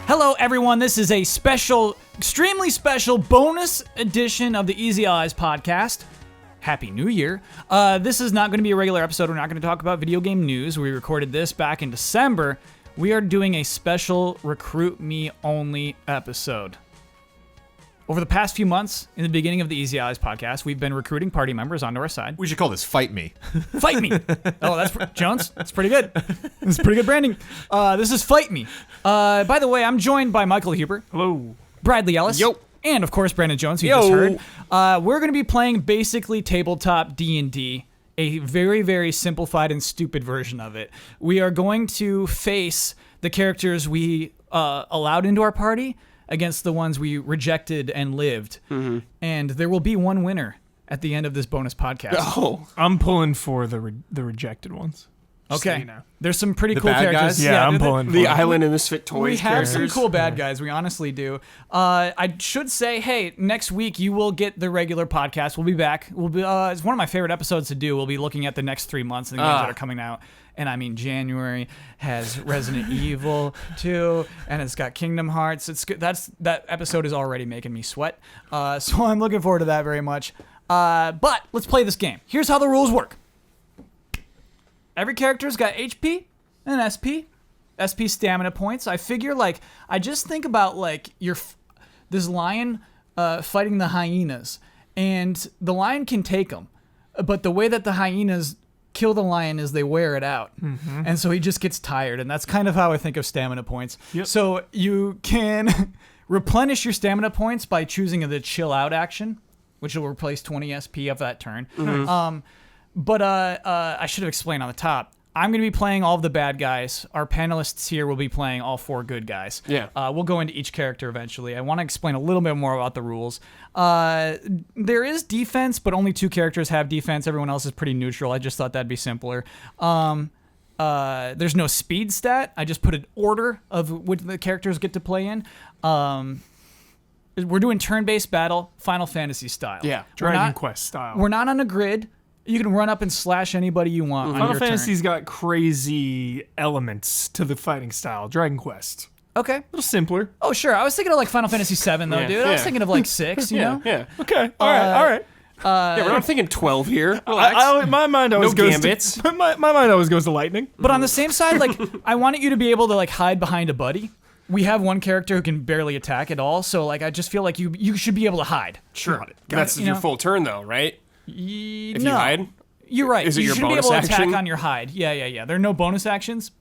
Hello, everyone. This is a special, extremely special bonus edition of the Easy Eyes podcast. Happy New Year. This is not going to be a regular episode. We're not going to talk about video game news. We recorded this back in December. We are doing a special Recruit Me Only episode. Over the past few months, in the beginning of the Easy Eyes podcast, we've been recruiting party members onto our side. We should call this Fight Me. Fight Me. Oh, that's Jones. That's pretty good. That's pretty good branding. This is Fight Me. By the way, I'm joined by Michael Huber. Hello. Bradley Ellis. Yo. And, of course, Brandon Jones, who you Yo. just heard. We're going to be playing basically tabletop D&D, a very, very simplified and stupid version of it. We are going to face the characters we allowed into our party against the ones we rejected and lived. Mm-hmm. And there will be one winner at the end of this bonus podcast. Oh, I'm pulling for the rejected ones. Okay. So you know. There's some pretty The cool bad characters. guys? Yeah, I'm pulling for The it. Island and Misfit Toys We have some characters. cool bad guys. We honestly do. I should say, hey, next week you will get the regular podcast. We'll be back. We'll be. It's one of my favorite episodes to do. We'll be looking at the next 3 months and the games that are coming out. And I mean, January has Resident Evil 2, and it's got Kingdom Hearts. It's good. That episode is already making me sweat. So I'm looking forward to that very much. But let's play this game. Here's how the rules work. Every character's got HP and SP. SP stamina points. I figure, I just think about, this lion fighting the hyenas. And the lion can take them. But the way that the hyenas kill the lion is they wear it out. Mm-hmm. And so he just gets tired. And that's kind of how I think of stamina points. Yep. So you can replenish your stamina points by choosing the chill out action, which will replace 20 SP of that turn. Mm-hmm. But I should have explained on the top. I'm going to be playing all of the bad guys. Our panelists here will be playing all 4 good guys. Yeah. We'll go into each character eventually. I want to explain a little bit more about the rules. There is defense, but only 2 characters have defense. Everyone else is pretty neutral. I just thought that'd be simpler. There's no speed stat. I just put an order of what the characters get to play in. We're doing turn-based battle, Final Fantasy style. Yeah. Dragon Quest style. We're not on a grid. You can run up and slash anybody you want on Final your Fantasy's turn. got crazy elements to the fighting style. Dragon Quest. Okay. A little simpler. Oh, sure. I was thinking of Final Fantasy 7 though, Yeah, dude. I was yeah. thinking of 6, you know? Yeah. Okay. All right. Yeah, we're not thinking 12 here. My mind always No goes gambits. to my mind always goes to lightning. But on the same side, I wanted you to be able to hide behind a buddy. We have one character who can barely attack at all, so I just feel like you should be able to hide. Sure. Got That's it, your full turn, though, right? If you hide? You're right. Is it you your should be bonus able to attack action? on your hide. Yeah. There are no bonus actions.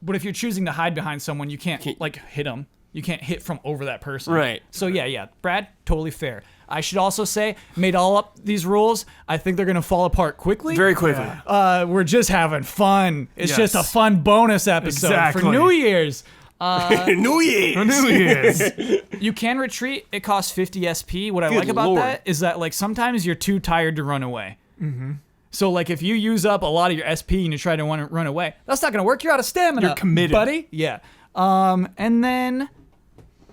But if you're choosing to hide behind someone, you can't hit them. You can't hit from over that person. Right. So yeah. Brad, totally fair. I should also say, made all up these rules. I think they're going to fall apart quickly. Very quickly. We're just having fun. It's Yes. just a fun bonus episode for Exactly. New Year's. New Year's. You can retreat. It costs 50 SP. What I Good like about Lord. that is that sometimes you're too tired to run away. Mm-hmm. So if you use up a lot of your SP and you try to run away, that's not going to work. You're out of stamina. You're committed. buddy. Yeah. And then,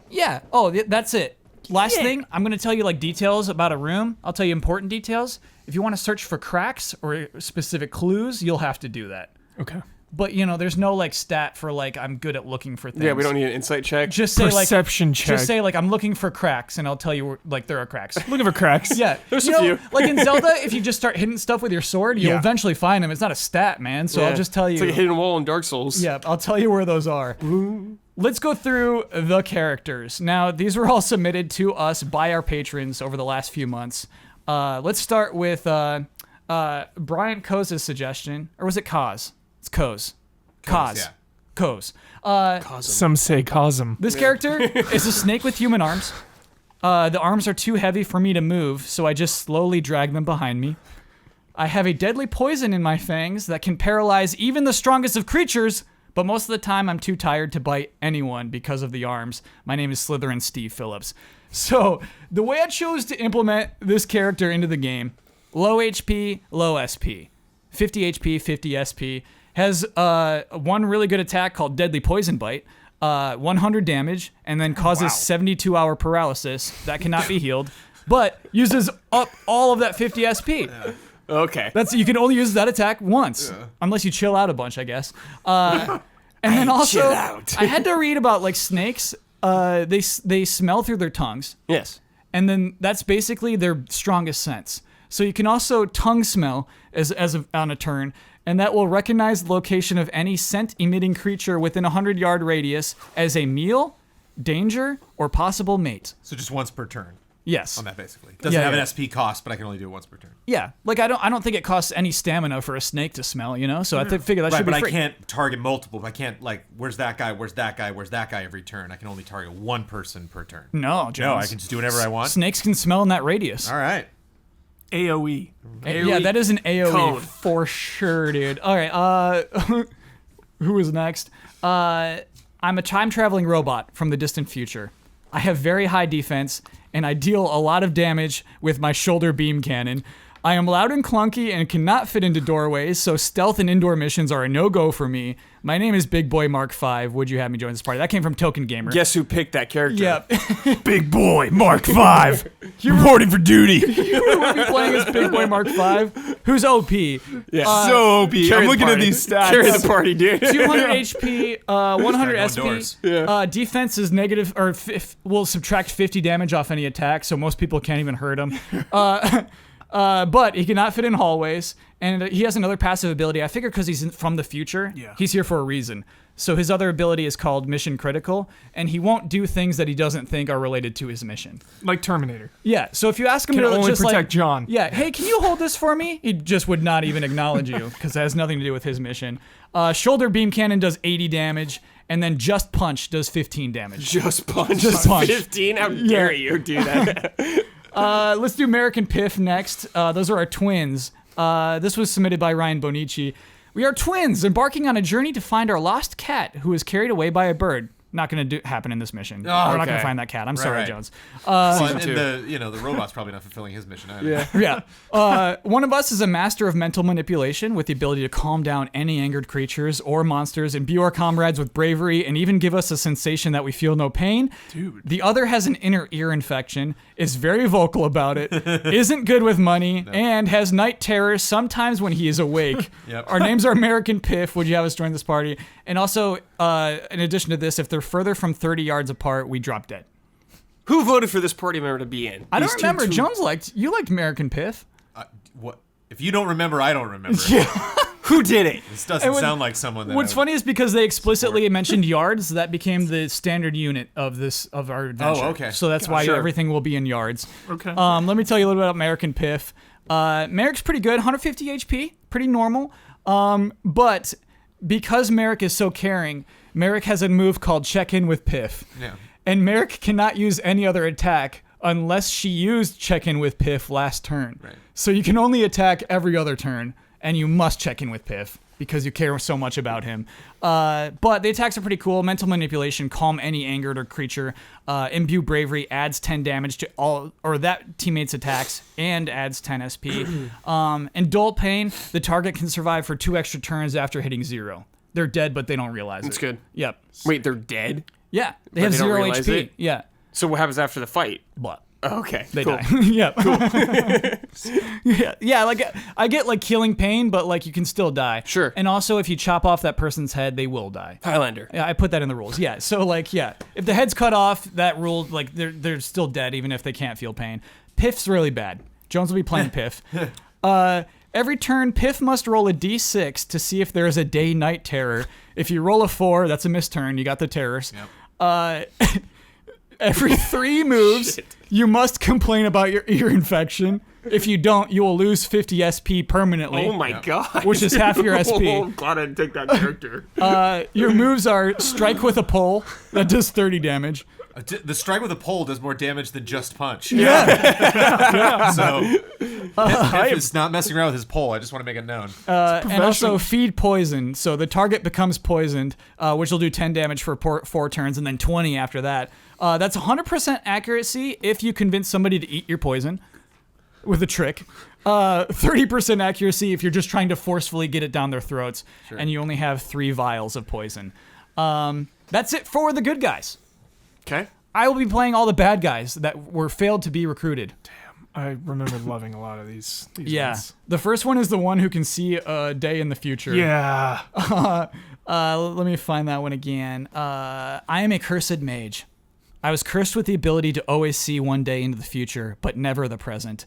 yeah. Oh, that's it. Last thing, I'm going to tell you details about a room. I'll tell you important details. If you want to search for cracks or specific clues, you'll have to do that. Okay. But there's no stat for I'm good at looking for things. Yeah, we don't need an insight check. Just say Perception check. Just say I'm looking for cracks, and I'll tell you there are cracks. Looking for cracks. Yeah, There's you a know, few. in Zelda, if you just start hitting stuff with your sword, you'll Yeah. eventually find them. It's not a stat, man. So Yeah. I'll just tell you. It's like a hidden wall in Dark Souls. Yeah, I'll tell you where those are. Let's go through the characters. Now, these were all submitted to us by our patrons over the last few months. Let's start with Brian Koz's suggestion, or was it Koz? It's Koz. Koz. yeah. Koz. Some say Cosm. This character is a snake with human arms. The arms are too heavy for me to move, so I just slowly drag them behind me. I have a deadly poison in my fangs that can paralyze even the strongest of creatures, but most of the time I'm too tired to bite anyone because of the arms. My name is Slytherin Steve Phillips. So, the way I chose to implement this character into the game, low HP, low SP. 50 HP, 50 SP. Has one really good attack called Deadly Poison Bite, 100 damage, and then causes 72-hour paralysis that cannot be healed, but uses up all of that 50 SP. Okay. You can only use that attack once, unless you chill out a bunch, I guess. And then also, chill out. I had to read about snakes they smell through their tongues. Yes. And then that's basically their strongest sense. So you can also tongue smell on a turn, and that will recognize the location of any scent-emitting creature within a 100-yard radius as a meal, danger, or possible mate. So just once per turn. Yes. On that basically. Doesn't have an SP cost, but I can only do it once per turn. Yeah. Like I don't think it costs any stamina for a snake to smell, you know? So I figure that should be free. But I can't target multiple. I can't where's that guy, where's that guy, where's that guy every turn. I can only target one person per turn. No, Jones. No, I can just do whatever I want. Snakes can smell in that radius. All right. AoE. Yeah, that is an AoE Code. for sure, dude. All right, who is next? I'm a time-traveling robot from the distant future. I have very high defense, and I deal a lot of damage with my shoulder beam cannon. I am loud and clunky and cannot fit into doorways, so stealth and indoor missions are a no-go for me. My name is Big Boy Mark V. Would you have me join this party? That came from Token Gamer. Guess who picked that character? Yep. Big boy, Mark V. Reporting for duty. You would be playing as Big Boy Mark V, who's OP. Yeah. So OP. Carry I'm the looking at party. these stats. Carry the party, dude. 200 HP, 100 Going SP. doors. Defense is negative, or will subtract 50 damage off any attack, so most people can't even hurt him. But he cannot fit in hallways, and he has another passive ability. I figure because he's from the future, he's here for a reason. So his other ability is called Mission Critical, and he won't do things that he doesn't think are related to his mission. Like Terminator. Yeah, so if you ask him Can to only just protect John. Yeah, hey, can you hold this for me? He just would not even acknowledge you because it has nothing to do with his mission. Shoulder Beam Cannon does 80 damage, and then Just Punch does 15 damage. Just punch. Just punch. 15? How dare you do that? Let's do American Piff next. Those are our twins. This was submitted by Ryan Bonici. We are twins embarking on a journey to find our lost cat who was carried away by a bird. Not going to happen in this mission. We're not going to find that cat. I'm sorry, right. Jones. Well, and the robot's probably not fulfilling his mission either. Yeah. One of us is a master of mental manipulation with the ability to calm down any angered creatures or monsters, imbue our comrades with bravery, and even give us a sensation that we feel no pain. Dude. The other has an inner ear infection, is very vocal about it, isn't good with money, and has night terrors sometimes when he is awake. Yep. Our names are American Piff. Would you have us join this party? And also, in addition to this, if they're further from 30 yards apart, we drop dead. Who voted for this party member to be in? I don't These two remember. two- Jones liked American Piff. What? If you don't remember, I don't remember. Who did it? This doesn't sound like someone that. What's funny is because they explicitly mentioned yards, that became the standard unit of our adventure. Oh, okay. So that's why Sure. everything will be in yards. Okay. Let me tell you a little bit about American Piff. Merrick's pretty good, 150 HP, pretty normal. But because Merrick is so caring, Merrick has a move called Check In with Piff. Yeah. And Merrick cannot use any other attack unless she used Check In with Piff last turn. Right. So you can only attack every other turn, and you must check in with Piff because you care so much about him. But the attacks are pretty cool. Mental Manipulation, calm any angered or creature. Imbue Bravery adds 10 damage to all or that teammate's attacks and adds 10 SP. And Dull Pain, the target can survive for 2 extra turns after hitting 0. They're dead, but they don't realize That's it. good. Yep. Wait, they're dead? Yeah, they But have they don't 0 realize HP. it? Yeah. So what happens after the fight? But Okay. they cool. die. Yeah. Yeah, like I get like killing pain, but like you can still die. Sure. And also if you chop off that person's head, they will die. Highlander. Yeah, I put that in the rules. Yeah. So like, yeah, if the head's cut off, that rule, like they're still dead even if they can't feel pain. Piff's really bad. Jones will be playing Piff. Every turn, Piff must roll a d6 to see if there is a day-night terror. If you roll a 4, that's a missed turn. You got the terrors. Yep. Every 3 moves, you must complain about your ear infection. If you don't, you will lose 50 SP permanently. Oh my god. Which is half your SP. Oh, I'm glad I didn't take that character. Your moves are strike with a pole. That does 30 damage. The strike with a pole does more damage than just punch. Yeah. So Piff is not messing around with his pole. I just want to make it known. And also feed poison. So the target becomes poisoned, which will do 10 damage for 4 turns and then 20 after that. That's 100% accuracy if you convince somebody to eat your poison with a trick. 30% accuracy if you're just trying to forcefully get it down their throats. Sure. And you only have 3 vials of poison. That's it for the good guys. Okay. I will be playing all the bad guys that were failed to be recruited. I remember loving a lot of these Yeah. ones. The first one is the one who can see a day in the future. Yeah. Let me find that one again. I am a cursed mage. I was cursed with the ability to always see one day into the future, but never the present.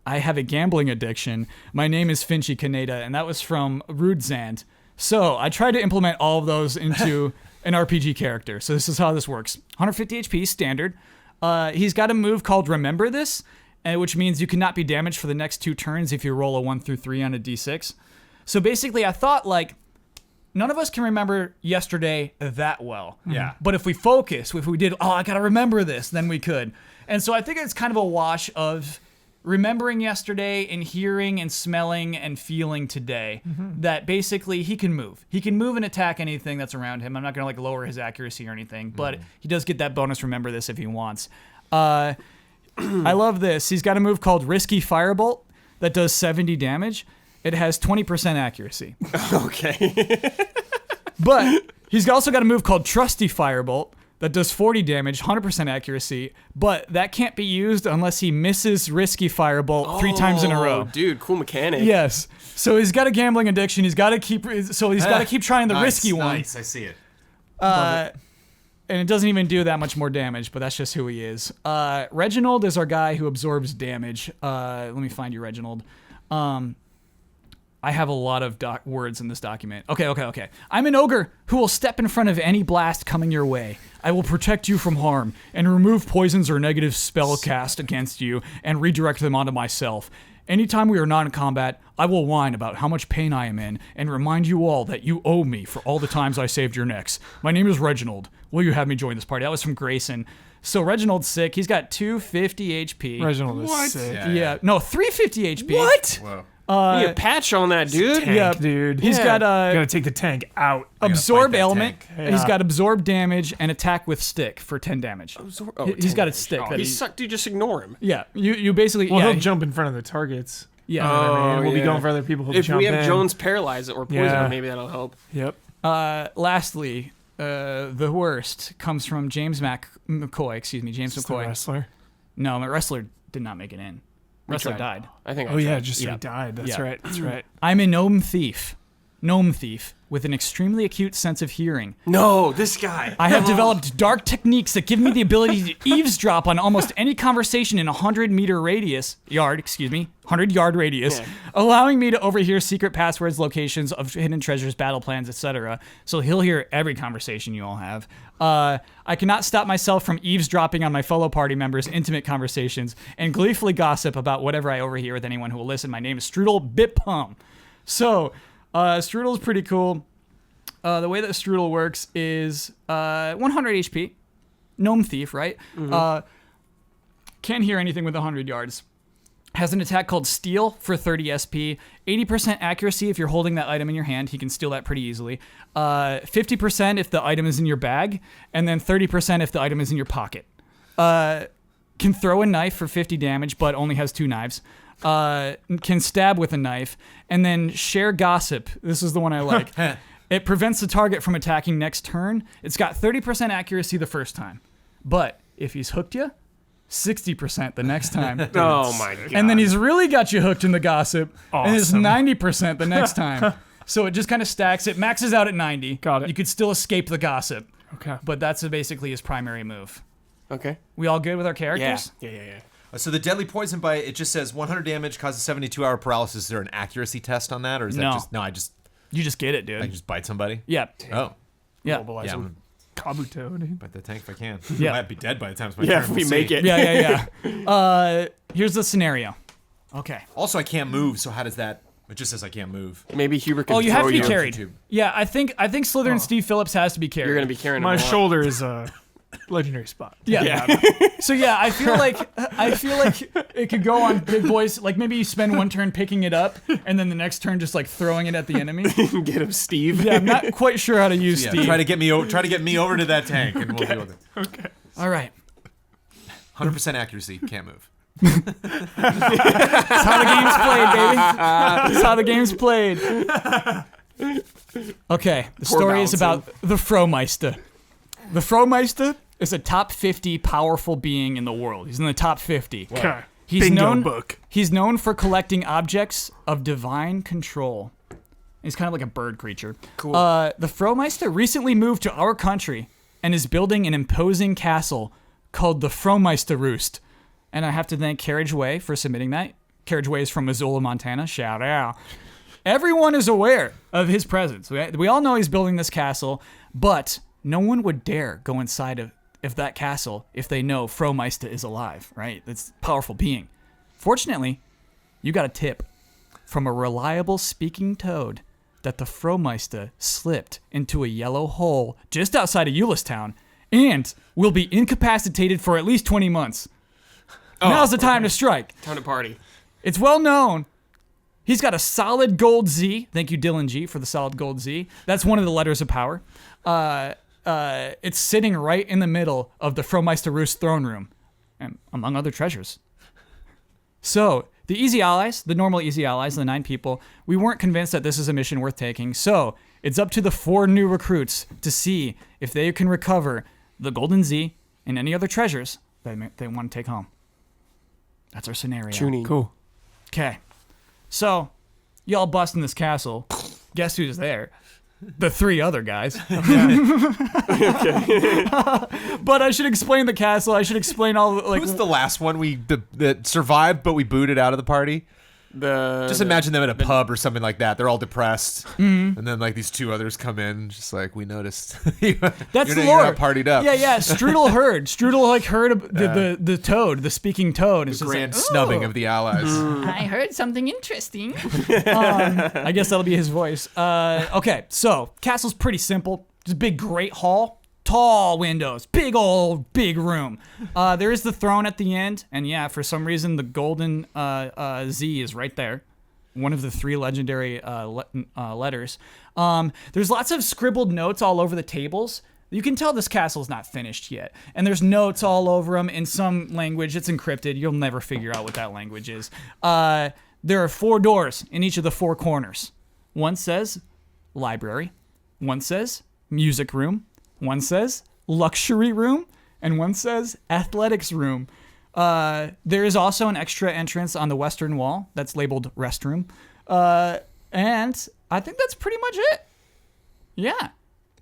I have a gambling addiction. My name is Finchy Kaneda, and that was from Rudzand. So I tried to implement all of those into an RPG character. So this is how this works. 150 HP, standard. He's got a move called Remember This, which means you cannot be damaged for the next 2 turns if you roll a 1 through 3 on a d6. So basically, I thought, like, none of us can remember yesterday that well. Yeah. But if we focus, if we did, I gotta remember this, then we could. And so I think it's kind of a wash of remembering yesterday and hearing and smelling and feeling today that basically he can move. He can move and attack anything that's around him. I'm not gonna, like, lower his accuracy or anything, but he does get that bonus Remember This if he wants. I love this. He's got a move called Risky Firebolt that does 70 damage. It has 20% accuracy. Okay. But he's also got a move called Trusty Firebolt that does 40 damage, 100% accuracy, but that can't be used unless he misses Risky Firebolt 3 times in a row. Dude, cool mechanic. Yes. So he's got a gambling addiction. He's got to keep trying the risky one. Nice, I see it. And it doesn't even do that much more damage, but that's just who he is. Reginald is our guy who absorbs damage. Let me find you, Reginald. I have a lot of words in this document. Okay. I'm an ogre who will step in front of any blast coming your way. I will protect you from harm and remove poisons or negative spell cast against you and redirect them onto myself. Anytime we are not in combat, I will whine about how much pain I am in and remind you all that you owe me for all the times I saved your necks. My name is Reginald. Will you have me join this party? That was from Grayson. So Reginald's sick. He's got 250 HP. Reginald is sick. Yeah. No, 350 HP. What? Whoa. You need a patch on that, dude. Tank, dude. He's got gotta take the tank out. Absorb fight that element. tank. He's got absorb damage and attack with stick for 10 damage. He's got a stick. that He sucked, dude. Just ignore him. Yeah, you basically. Well, yeah, he'll jump in front of the targets. Yeah. And we'll be yeah. going for other people who If jump we have in. Jones paralyze it or poison Yeah. him, maybe that'll help. Yep. Lastly, the worst comes from James McCoy. Excuse me, James It's the McCoy. wrestler. No, my wrestler did not make it in. Wrestler tried. died. I think. Oh yeah, just so Yeah. he died. That's Yeah. right. That's right. I'm a gnome thief. Gnome thief with an extremely acute sense of hearing. No, this guy. I have developed dark techniques that give me the ability to eavesdrop on almost any conversation in a 100-yard radius, allowing me to overhear secret passwords, locations of hidden treasures, battle plans, etc. So he'll hear every conversation you all have. I cannot stop myself from eavesdropping on my fellow party members' intimate conversations and gleefully gossip about whatever I overhear with anyone who will listen. My name is Strudel Bitpum. So, Strudel's pretty cool. The way that Strudel works is 100 HP, gnome thief, right? Can't hear anything with 100 yards. Has an attack called Steal for 30 SP, 80% accuracy if you're holding that item in your hand. He can steal that pretty easily. 50% if the item is in your bag, and then 30% if the item is in your pocket. Can throw a knife for 50 damage, but only has 2 knives. Can stab with a knife, and then share gossip. This is the one I like. It prevents the target from attacking next turn. It's got 30% accuracy the first time, but if he's hooked you, 60% the next time. Oh my god. And then he's really got you hooked in the gossip, and it's Awesome. 90% the next time. So it just kind of stacks. It maxes out at 90. Got it. You could still escape the gossip, Okay. but that's basically his primary move. Okay. We all good with our Yeah. characters? Yeah. So the deadly poison bite, it just says 100 damage, causes 72-hour paralysis. Is there an accuracy test on that, or is that No. just I You just get it, dude. just bite somebody? Yeah. Oh, Yeah. Mobilize yeah. I'm him. gonna Kabuto, dude. bite the tank if I can. Yeah. I might be dead by the time it's my Yeah, turn. if we We'll make see. it. Yeah. Here's the scenario. Okay. Also, I can't move. So how does that? It just says I can't move. Maybe Hubert can Oh, you have throw to be you. carried. YouTube. Yeah, I think Slytherin Steve Phillips has to be carried. You're gonna be carrying him My a lot. shoulder is a legendary spot. Yeah. So yeah, I feel like it could go on big boys. Like maybe you spend one turn picking it up, and then the next turn just like throwing it at the enemy. Get him, Steve. Yeah, I'm not quite sure how to use Yeah, Steve. try to get me over to that tank, and we'll deal with it. Okay. All right. 100% accuracy, can't move. That's how the game's played, baby. That's how the game's played. Okay, the story is about the Fromeister. The Fromeister is a top 50 powerful being in the world. He's in the top 50. Okay. He's Bingo known book. He's known for collecting objects of divine control. He's kind of like a bird creature. Cool. The Fromeister recently moved to our country and is building an imposing castle called the Fromeister Roost. And I have to thank Carriageway for submitting that. Carriageway is from Missoula, Montana. Shout out. Everyone is aware of his presence. We all know he's building this castle, but no one would dare go inside of that castle if they know Fromeister is alive, right? It's a powerful being. Fortunately, you got a tip from a reliable speaking toad that the Fromeister slipped into a yellow hole just outside of Eulistown and will be incapacitated for at least 20 months. Now's the time to strike. Time to party. It's well known. He's got a solid gold Z. Thank you, Dylan G, for the solid gold Z. That's one of the letters of power. It's sitting right in the middle of the Fromeister Roost throne room, and among other treasures. So, the easy allies, the normal easy allies, the 9 people, we weren't convinced that this is a mission worth taking, so it's up to the 4 new recruits to see if they can recover the Golden Z and any other treasures they want to take home. That's our scenario. Tuning. Cool. Okay. So, y'all bust in this castle. Guess who's there? The 3 other guys. But I should explain the castle. I should explain all Who's the last one that survived, but we booted out of the party? Just imagine them at a pub or something like that. They're all depressed, and then like these 2 others come in, just like, we noticed. That's the you're lore. not partied up. Yeah. Strudel heard. Strudel heard the toad, the speaking toad. The grand snubbing of the allies. I heard something interesting. I guess that'll be his voice. Okay, so castle's pretty simple. Just a big, great hall. Tall windows, big room. There is the throne at the end, and yeah, for some reason the golden Z is right there. One of the 3 legendary letters. There's lots of scribbled notes all over the tables. You can tell this castle's not finished yet. And there's notes all over them in some language. It's encrypted. You'll never figure out what that language is. There are 4 doors in each of the 4 corners. One says library. One says music room. One says luxury room, and one says athletics room. There is also an extra entrance on the western wall that's labeled restroom. And I think that's pretty much it. Yeah,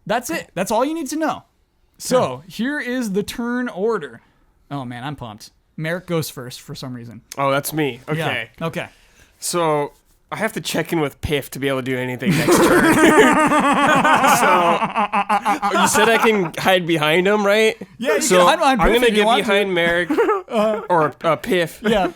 that's it. That's all you need to know. So here is the turn order. Oh, man, I'm pumped. Merrick goes first for some reason. Oh, that's me. Okay. Yeah. Okay. So I have to check in with Piff to be able to do anything next turn. So you said I can hide behind him, right? Yeah, you so can hide behind Piff I'm gonna if you get want behind to. Merrick or Piff. Yeah.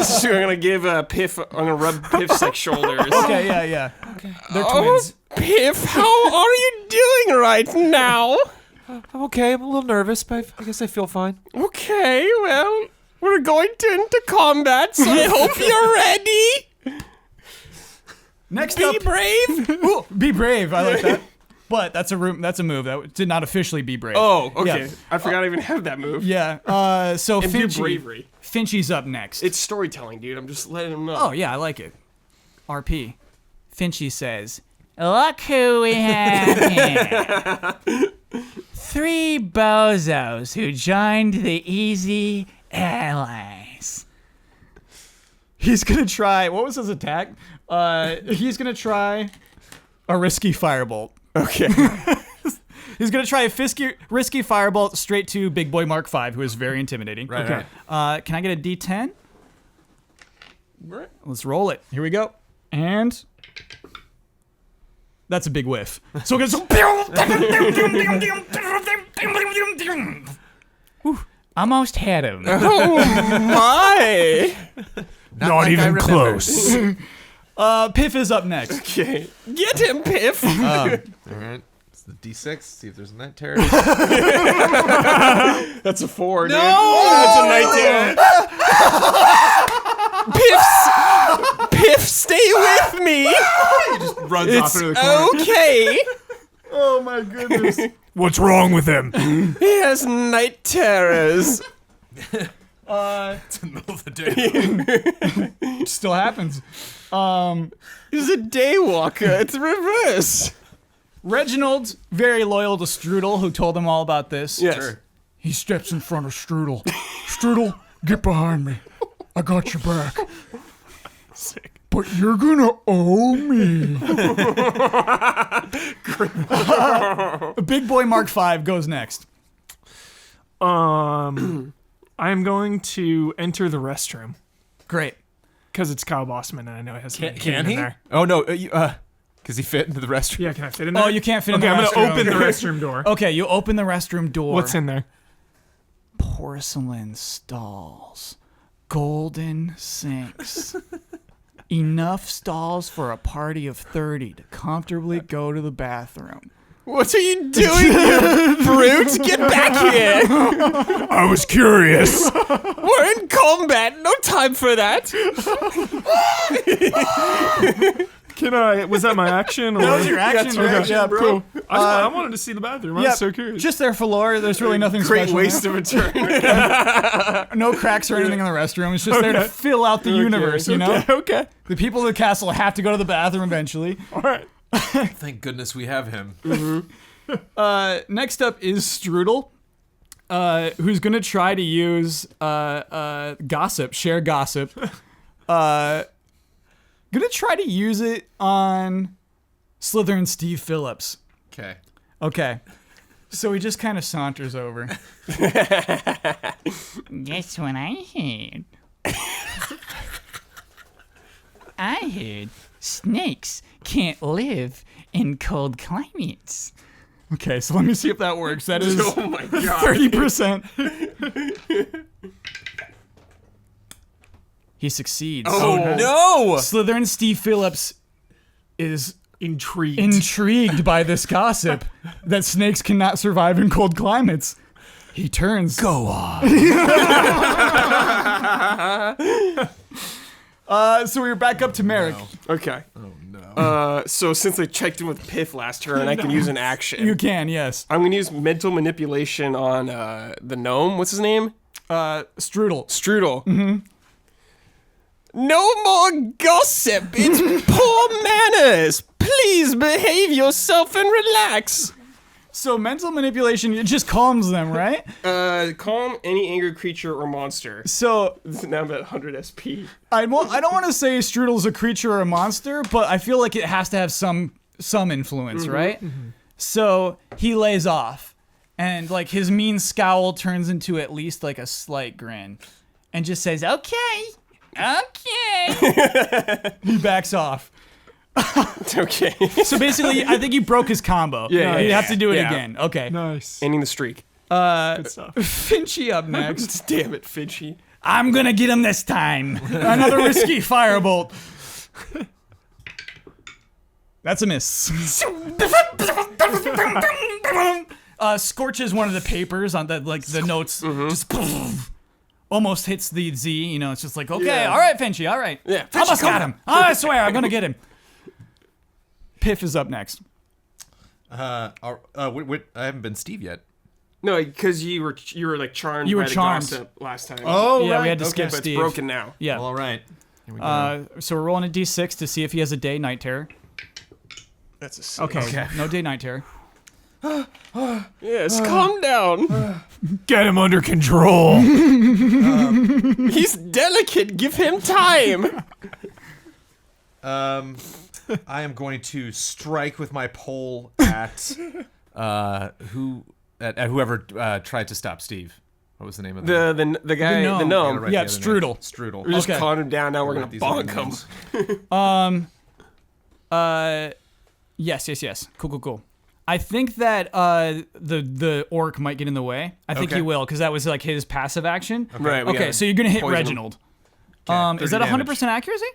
So I'm gonna give Piff. I'm gonna rub Piff's like shoulders. Okay, yeah. Okay. They're twins. Piff, how are you doing right now? I'm okay. I'm a little nervous, but I guess I feel fine. Okay, well, we're going into combat, so I hope you're ready. Next Be up, brave. Ooh, be brave. I like that. But that's a move. That did not officially be brave. Oh, okay. Yeah. I forgot I even have that move. Yeah. So And do Finchy, bravery. Finchy's up next. It's storytelling, dude. I'm just letting him know. Oh yeah, I like it. RP. Finchy says, "Look who we have here. 3 bozos who joined the Easy Allies." He's gonna try. What was his attack? He's gonna try a risky firebolt. Okay. He's gonna try a risky firebolt straight to Big Boy Mark V, who is very intimidating. Right, okay. Can I get a D10? Let's roll it. Here we go. And that's a big whiff. So it goes. Almost had him. Oh my! Not Not like I even remembered. close. Piff is up next. Okay. Get him, Piff! All right. It's the D6. See if there's a night terror. That's a 4, dude. No! That's a 19. Piff, stay with me! Runs It's off into the corner. okay. Oh my goodness. What's wrong with him? He has night terrors. It's in the middle of the day. Still happens. He's a daywalker. It's reverse. Reginald, very loyal to Strudel, who told him all about this. Yes. Sure. He steps in front of Strudel. Strudel, get behind me. I got your back. Sick. But you're gonna owe me. Big Boy Mark V goes next. I'm going to enter the restroom Great. because it's Kyle Bossman and I know he has Can in he? there. Oh no, because he fit into the restroom. Yeah, can I fit in there? Oh, you can't fit in Okay, the I'm restroom. going to open the restroom door. Okay, you open the restroom door. What's in there? Porcelain stalls. Golden sinks. Enough stalls for a party of 30 to comfortably go to the bathroom. What are you doing, you brute? Get back here! I was curious. We're in combat. No time for that. Can I? Was that my action? Or? That was your action, That's your okay. action, bro. Cool. I wanted to see the bathroom. I was so curious. Just there for lore. There's really nothing Great special. waste of a turn. No cracks or anything in the restroom. It's just there to fill out the universe, you know? Okay. The people of the castle have to go to the bathroom eventually. All right. Thank goodness we have him. Next up is Strudel, who's going to try to use gossip, share gossip. Gonna try to use it on Slytherin Steve Phillips. Okay. Okay. So he just kind of saunters over. Guess what I heard? I heard snakes can't live in cold climates. Okay, so let me see if that works. That is Oh my god. 30%. He succeeds. Oh no! Slytherin Steve Phillips is Intrigued. by this gossip that snakes cannot survive in cold climates. He turns. Go on. So we're back up to Merrick. Okay. Oh no. So since I checked in with Piff last turn, I can use an action. You can, yes. I'm gonna use mental manipulation on the gnome. What's his name? Strudel. Strudel. Mm-hmm. No more gossip. It's poor manners. Please behave yourself and relax. So mental manipulation, it just calms them, right? Calm any angry creature or monster. So Now I'm at 100 SP. I don't want to say Strudel's a creature or a monster, but I feel like it has to have some influence, right? Mm-hmm. So he lays off, and like his mean scowl turns into at least like a slight grin, and just says, "Okay, okay." He backs off. Okay. So basically, I think you broke his combo. Yeah, you yeah, have to do it yeah. again. Okay. Nice. Ending the streak. Good stuff. Finchy up next. Damn it, Finchy. I'm gonna get him this time. Another risky firebolt. That's a miss. Scorches one of the papers on the the notes. Just almost hits the Z. You know, it's just like, okay, Yeah. all right, Finchy, all right. Yeah, I almost got him. I swear, I'm gonna get him. Piff is up next. I haven't been Steve yet. No, because you were like charmed. You were by the charmed. gossip last time. Oh, Yeah, right. we had to okay. skip but Steve. it's broken now. Yeah. Well, all right. Here we go. So we're rolling a D6 to see if he has a day night terror. That's a six. Okay. No day night terror. Yes, calm down. Get him under control. He's delicate. Give him time. I am going to strike with my pole at whoever tried to stop Steve. What was the name of The guy, gnome. the gnome. Right, Yeah, the other Strudel. name. Strudel. We just Okay. calmed him down. Now we're gonna Write these other bonk names. him. Yes. Cool. I think that the orc might get in the way. I think Okay. he will, because that was like his passive action. Right. we Okay, gotta so you're gonna hit poison him. Reginald. Okay, Is that 30 100% accuracy?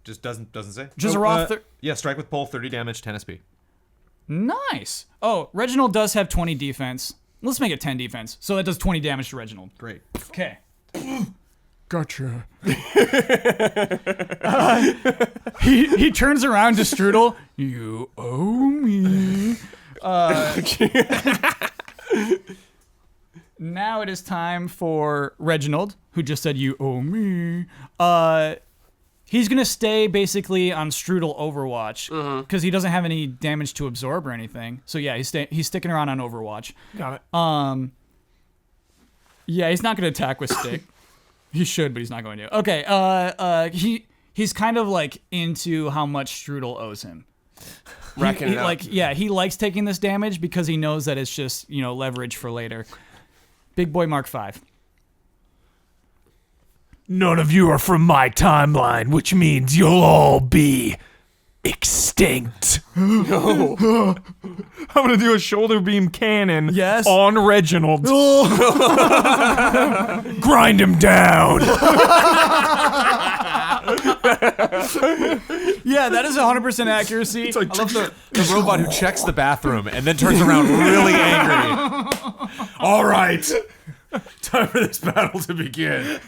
Just doesn't say. Just a raw Yeah, strike with pole, 30 damage, 10 SP. Nice. Oh, Reginald does have 20 defense. Let's make it 10 defense. So that does 20 damage to Reginald. Great. Okay. Gotcha. He turns around to Strudel. You owe me. Now it is time for Reginald, who just said you owe me. He's gonna stay basically on Strudel Overwatch because he doesn't have any damage to absorb or anything. So yeah, he's sticking around on Overwatch. Got it. Yeah, he's not gonna attack with stick. He should, but he's not going to. Okay. He's kind of like into how much Strudel owes him. Racking it up. He likes taking this damage because he knows that it's just leverage for later. Big Boy Mark 5. None of you are from my timeline, which means you'll all be extinct. No. I'm going to do a shoulder beam cannon on Reginald. Grind him down. Yeah, that is 100% accuracy. I love the robot who checks the bathroom and then turns around really angry. All right. Time for this battle to begin.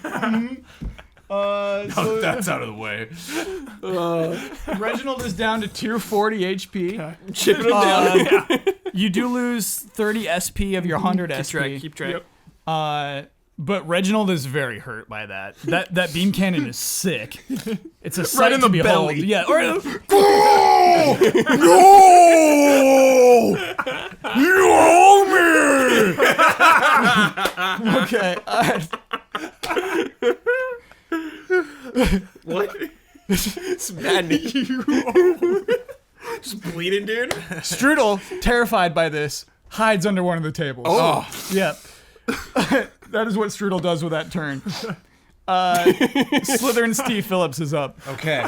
So that's out of the way. Reginald is down to tier 40 HP. Chipping him down. You do lose 30 SP of your 100 SP. Keep track. But Reginald is very hurt by that. That beam cannon is sick. It's a sight Right in to the behold. belly. Yeah. You owe me! Okay. What? It's maddening. Just bleeding, dude. Strudel, terrified by this, hides under one of the tables. Oh. Yep. That is what Strudel does with that turn. Slytherin Steve Phillips is up. Okay.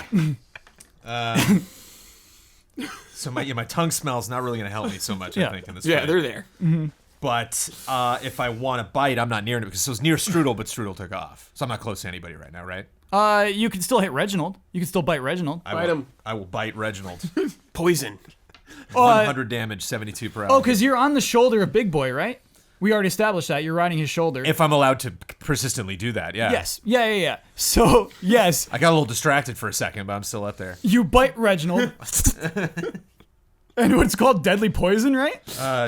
So my tongue smell's not really going to help me so much, I think, in this Yeah, fight. they're there. But if I want to bite, I'm not near it because it was near Strudel, but Strudel took off. So I'm not close to anybody right now, right? You can still hit Reginald. You can still bite Reginald. Bite him. I will bite Reginald. Poison. 100 damage, 72 per hour. Oh, because you're on the shoulder of Big Boy, right? We already established that. You're riding his shoulder. If I'm allowed to persistently do that, yeah. Yes. Yeah. So, yes, I got a little distracted for a second, but I'm still up there. you bite Reginald. And what's called deadly poison, right?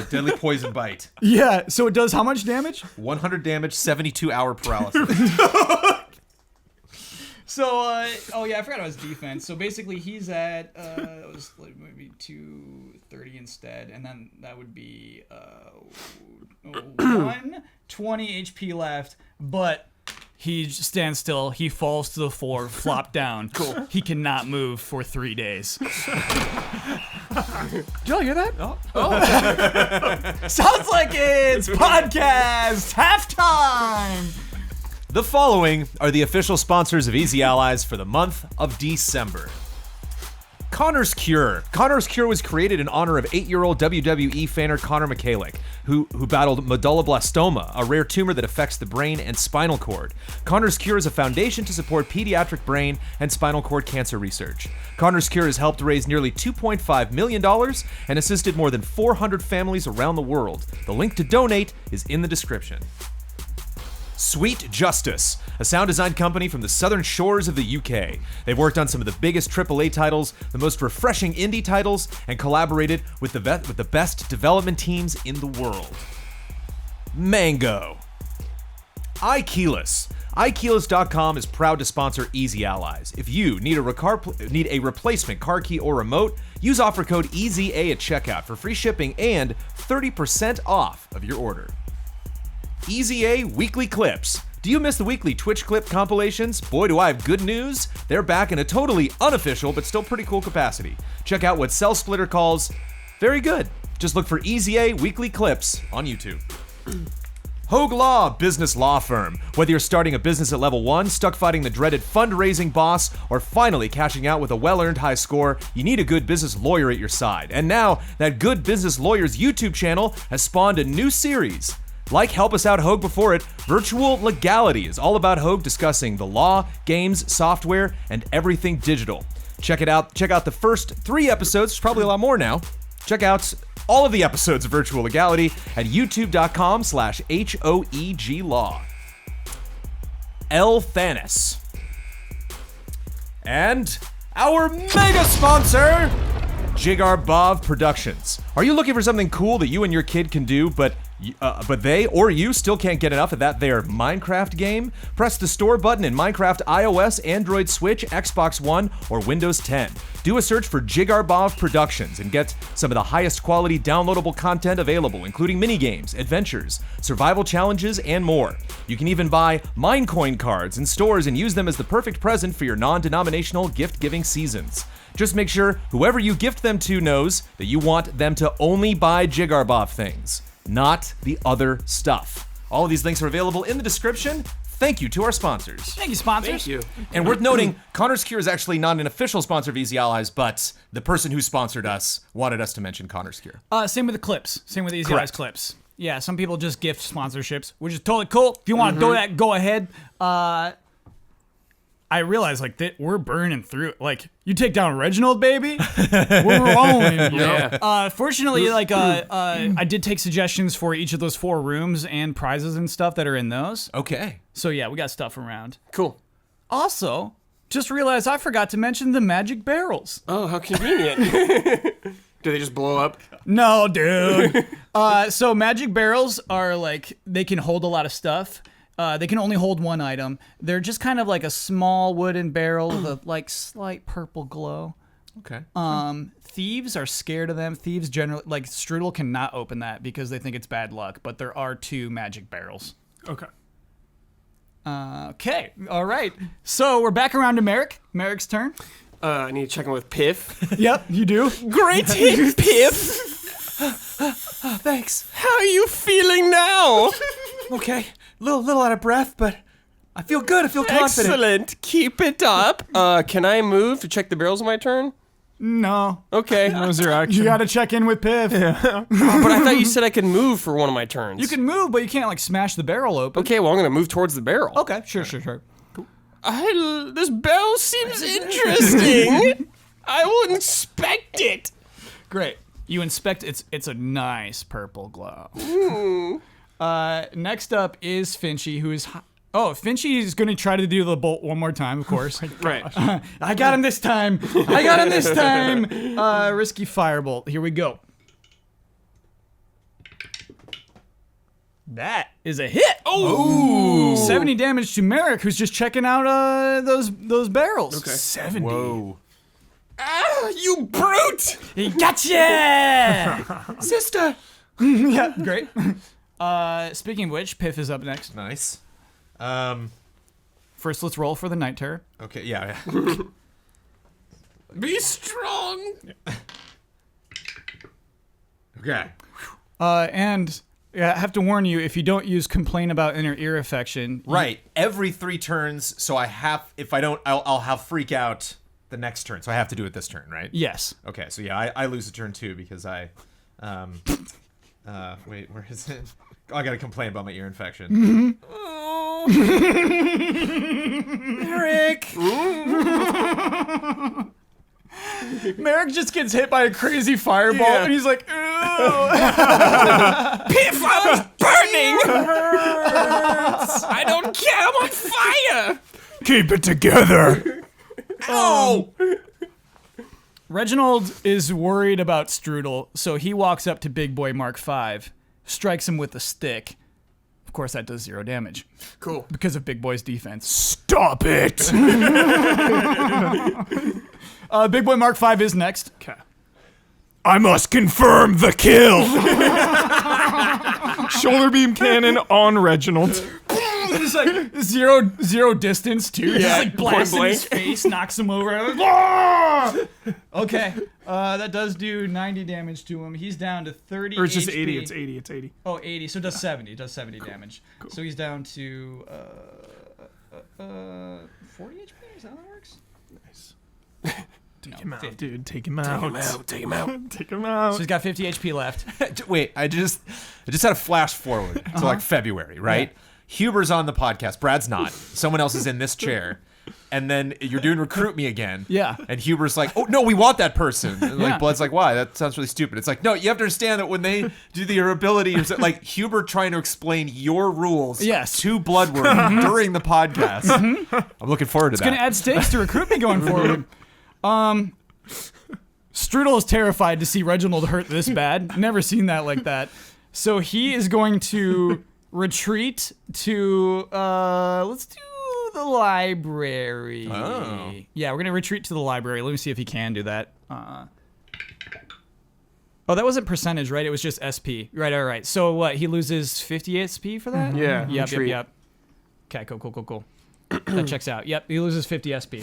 Deadly poison bite. Yeah. So it does how much damage? 100 damage, 72 hour paralysis. So, oh yeah, I forgot about his defense. So basically, he's at it was like maybe 230 instead, and then that would be 120 HP left. But he stands still. He falls to the floor, flop down. Cool. He cannot move for 3 days. Did y'all hear that? Oh. Sounds like it's podcast halftime. The following are the official sponsors of Easy Allies for the month of December. Connor's Cure. Connor's Cure was created in honor of 8-year-old WWE fanner Connor McCallick, who battled medulloblastoma, a rare tumor that affects the brain and spinal cord. Connor's Cure is a foundation to support pediatric brain and spinal cord cancer research. Connor's Cure has helped raise nearly $2.5 million and assisted more than 400 families around the world. The link to donate is in the description. Sweet Justice, a sound design company from the southern shores of the UK. They've worked on some of the biggest AAA titles, the most refreshing indie titles, and collaborated with the best development teams in the world. Mango. iKeyless. iKeyless.com is proud to sponsor Easy Allies. If you need a replacement car key or remote, use offer code EZA at checkout for free shipping and 30% off of your order. EZA Weekly Clips. Do you miss the weekly Twitch clip compilations? Boy, do I have good news. They're back in a totally unofficial but still pretty cool capacity. Check out what Cell Splitter calls very good. Just look for EZA Weekly Clips on YouTube. Hogue Law Business Law Firm. Whether you're starting a business at level 1, stuck fighting the dreaded fundraising boss, or finally cashing out with a well-earned high score, you need a good business lawyer at your side. And now, that Good Business Lawyers YouTube channel has spawned a new series. Like Help Us Out Hogue before it, Virtual Legality is all about Hogue discussing the law, games, software, and everything digital. Check it out. Check out the first 3 episodes. There's probably a lot more now. Check out all of the episodes of Virtual Legality at youtube.com/HOEGlaw. L. Thanos. And our mega sponsor, Jigar Bov Productions. Are you looking for something cool that you and your kid can do, but they or you still can't get enough of that their Minecraft game? Press the store button in Minecraft iOS, Android Switch, Xbox One, or Windows 10. Do a search for Jigar Bov Productions and get some of the highest quality downloadable content available, including minigames, adventures, survival challenges, and more. You can even buy Minecoin cards in stores and use them as the perfect present for your non-denominational gift-giving seasons. Just make sure whoever you gift them to knows that you want them to only buy Jigar Bov things, not the other stuff. All of these links are available in the description. Thank you to our sponsors. Thank you, sponsors. Thank you. And worth noting, Connor's Cure is actually not an official sponsor of Easy Allies, but the person who sponsored us wanted us to mention Connor's Cure. Same with the clips. Same with the Easy Correct. Eyes clips. Yeah, some people just gift sponsorships, which is totally cool. If you want to do that, go ahead. I realize that we're burning through it. Like, you take down Reginald, baby, we're rolling. You know? Yeah. Fortunately, I did take suggestions for each of those 4 rooms and prizes and stuff that are in those. Okay. So yeah, we got stuff around. Cool. Also, just realized I forgot to mention the magic barrels. Oh, how convenient. Do they just blow up? No, dude. So magic barrels are they can hold a lot of stuff. They can only hold 1 item. They're just kind of like a small wooden barrel with a slight purple glow. Okay. Thieves are scared of them. Thieves generally, Strudel cannot open that because they think it's bad luck, but there are 2 magic barrels. Okay. Okay, all right. So we're back around to Merrick. Merrick's turn. I need to check in with Piff. Yep, you do. Great hit, Piff. Thanks. How are you feeling now? Okay. Little out of breath, but I feel good. I feel confident. Excellent. Keep it up. Can I move to check the barrels on my turn? No. Okay. That was your action. You gotta check in with Piff. But I thought you said I could move for one of my turns. You can move, but you can't smash the barrel open. Okay, well, I'm going to move towards the barrel. Okay, sure. This barrel seems interesting. I will inspect it. Great. You inspect it's a nice purple glow. Next up is Finchy, who is Finchy is going to try to do the bolt one more time, of course. Right. I got him this time. Risky firebolt. Here we go. That is a hit. Oh, 70 damage to Merrick, who's just checking out those barrels. Okay. 70. Whoa. Ah, you brute! He gotcha! Sister! Yeah, great. Speaking of which, Piff is up next. Nice. First, let's roll for the night terror. Okay, yeah. Be strong! Okay. And I have to warn you, if you don't use complain about inner ear affection. Right. Every 3 turns, so if I don't, I'll have freak out the next turn. So I have to do it this turn, right? Yes. Okay, so yeah, I lose a turn too because wait, where is it? Oh, I gotta complain about my ear infection. Oh. Eric! Merrick just gets hit by a crazy fireball, Yeah. and he's like, "Ew." Piff, I was burning! I don't care, I'm on fire! Keep it together. Oh! Reginald is worried about Strudel, so he walks up to Big Boy Mark V, strikes him with a stick. Of course, that does 0 damage. Cool. Because of Big Boy's defense. Stop it. Big Boy Mark V is next. Okay. I must confirm the kill. Shoulder beam cannon on Reginald. Just zero distance too. Yeah, Just blasts in point his face, knocks him over. Ah! Okay, that does do 90 damage to him. He's down to 30 Or it's just HP. 80. It's 80. It's 80. Oh, 80. So it does 70. It does 70 damage. Cool. So he's down to 40 HP. Is that how that works? Nice. Take him out, 50. dude. Take him out. Take him out. Take him out. So he's got 50 HP left. Wait, I just had a flash forward to February, right? Yeah. Huber's on the podcast. Brad's not. Someone else is in this chair. And then you're doing Recruit Me again. Yeah. And Huber's like, oh, no, we want that person. And Yeah. Blood's like, why? That sounds really stupid. It's like, no, you have to understand that when they do your ability, Huber trying to explain your rules Yes. to Bloodworm during the podcast. I'm looking forward to that. It's gonna add stakes to Recruit Me going forward. Strudel is terrified to see Reginald hurt this bad. Never seen that like that. So he is going to retreat to let's do the library. Oh. Yeah, we're gonna retreat to the library. Let me see if he can do that. Oh, that wasn't percentage, right? It was just SP. Right. So what? He loses 50 SP for that? Yeah, Yep. retreat. Okay, cool. That checks out. Yep, he loses 50 SP.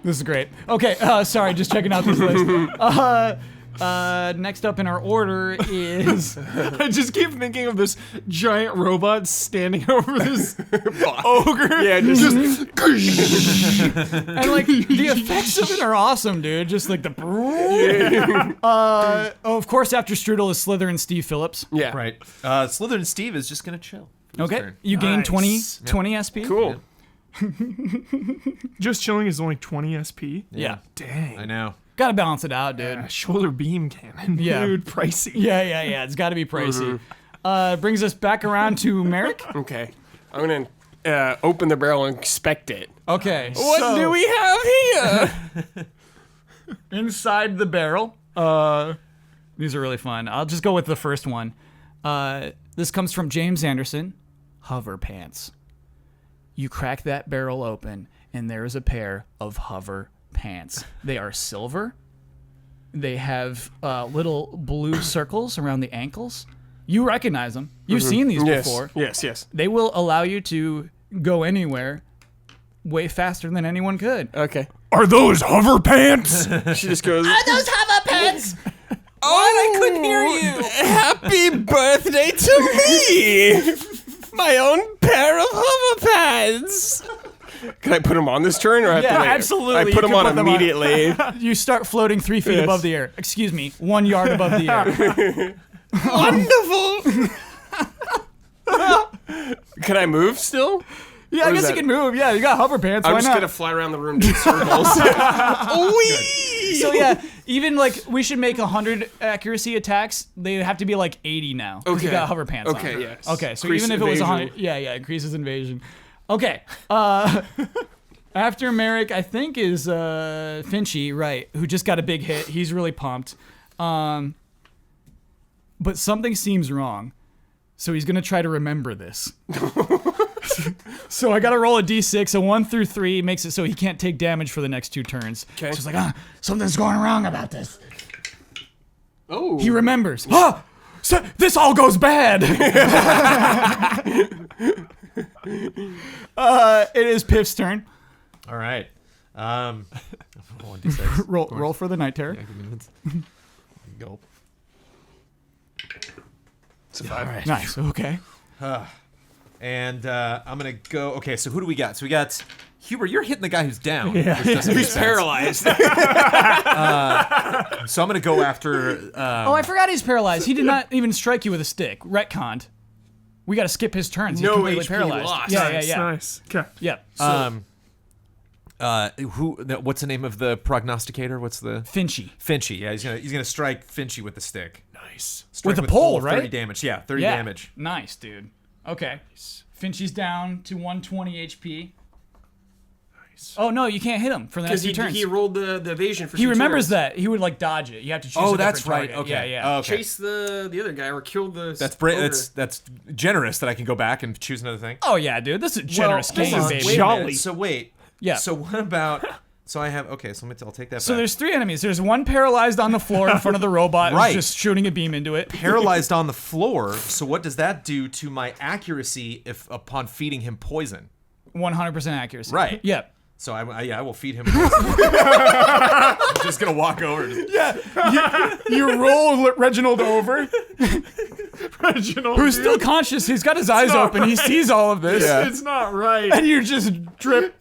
This is great. Okay, sorry, just checking out this list. Next up in our order is... I just keep thinking of this giant robot standing over this ogre. Yeah, just And like the effects of it are awesome, dude. Just like the of course after Strudel is Slytherin Steve Phillips. yeah. Right. Slytherin Steve is just gonna chill. for his Okay. turn. You gain Nice. 20 SP. Cool. Just chilling is only 20 SP. Yeah. Dang. I know. Gotta balance it out, dude. Shoulder beam cannon. Yeah. Dude, pricey. Yeah. It's gotta be pricey. Brings us back around to Merrick. Okay. I'm gonna open the barrel and inspect it. Okay. What do we have here? Inside the barrel? These are really fun. I'll just go with the first one. This comes from James Anderson. Hover pants. You crack that barrel open, and there is a pair of hover pants. They are silver. They have little blue circles around the ankles. You recognize them. You've seen these before. Yes. They will allow you to go anywhere way faster than anyone could. Okay. Are those hover pants? She just goes. Those hover pants! Oh, I couldn't hear you. Happy birthday to me! My own pair of hover pads. Can I put them on this turn, or I have to wait? absolutely. I You put them can on immediately. You start floating 3 feet Yes. above the air. Excuse me, 1 yard above the air. Wonderful. Can I move still? Yeah, I Or is guess you that- can move. Yeah, you got hover pants. I'm Why just not? gonna fly around the room in circles. Whee! So yeah, even like we should make 100 accuracy attacks. They have to be like 80 now. 'cause You Okay. got hover pants on. Okay, yes. Okay, so Increase even if it was evasion. 100, yeah, increases invasion. Okay. After Merrick, I think is Finchy, right? Who just got a big hit. He's really pumped. But something seems wrong. So he's gonna try to remember this. So I gotta roll a d6. A 1 through 3 makes it so he can't take damage for the next 2 turns. Okay. So he's like, something's going wrong about this. Oh. He remembers. So this all goes bad. It is Piff's turn. All right. 1d6. Roll for the night terror. Yeah, give me this. Go. It's a 5. Nice. Okay. And I'm gonna go. Okay, so who do we got? So we got Huber. You're hitting the guy who's down. Yeah. which doesn't make He's sense. paralyzed. So I'm gonna go after. Oh, I forgot he's paralyzed. He did not even strike you with a stick. Retconned. We got to skip his turns. He's No completely HP paralyzed. lost. Yeah. Nice. Okay. Yeah. What's the name of the prognosticator? What's the Finchy. Finchy? Yeah, he's gonna strike Finchy with the stick. Nice. Strike With a pole, 30 right? damage. Yeah, 30 Yeah. damage. Nice, dude. Okay. Finchy's down to 120 HP. Nice. Oh no, you can't hit him for the next Because 2 turns. he rolled the evasion for He 2 remembers turns. that. He would like dodge it. You have to choose Oh, a that's different right. target. Okay. Yeah. Okay. Chase the other guy or kill the. Ogre. That's generous that I can go back and choose another thing. Oh yeah, dude. This is a generous Hold game, on, baby. wait a Jolly. minute. So wait. Yeah. So what about? So I have. Okay. So I'll take that. So back. there's 3 enemies. There's one paralyzed on the floor in front of the robot Right. who's just shooting a beam into it. paralyzed on the floor. So what does that do to my accuracy if upon feeding him poison? 100% accuracy. Right. Yep. So I will feed him poison. I'm just gonna walk over. You roll Reginald over. Reginald. Who's still conscious. He's got his eyes open. He sees all of this. It's not right. And you just drip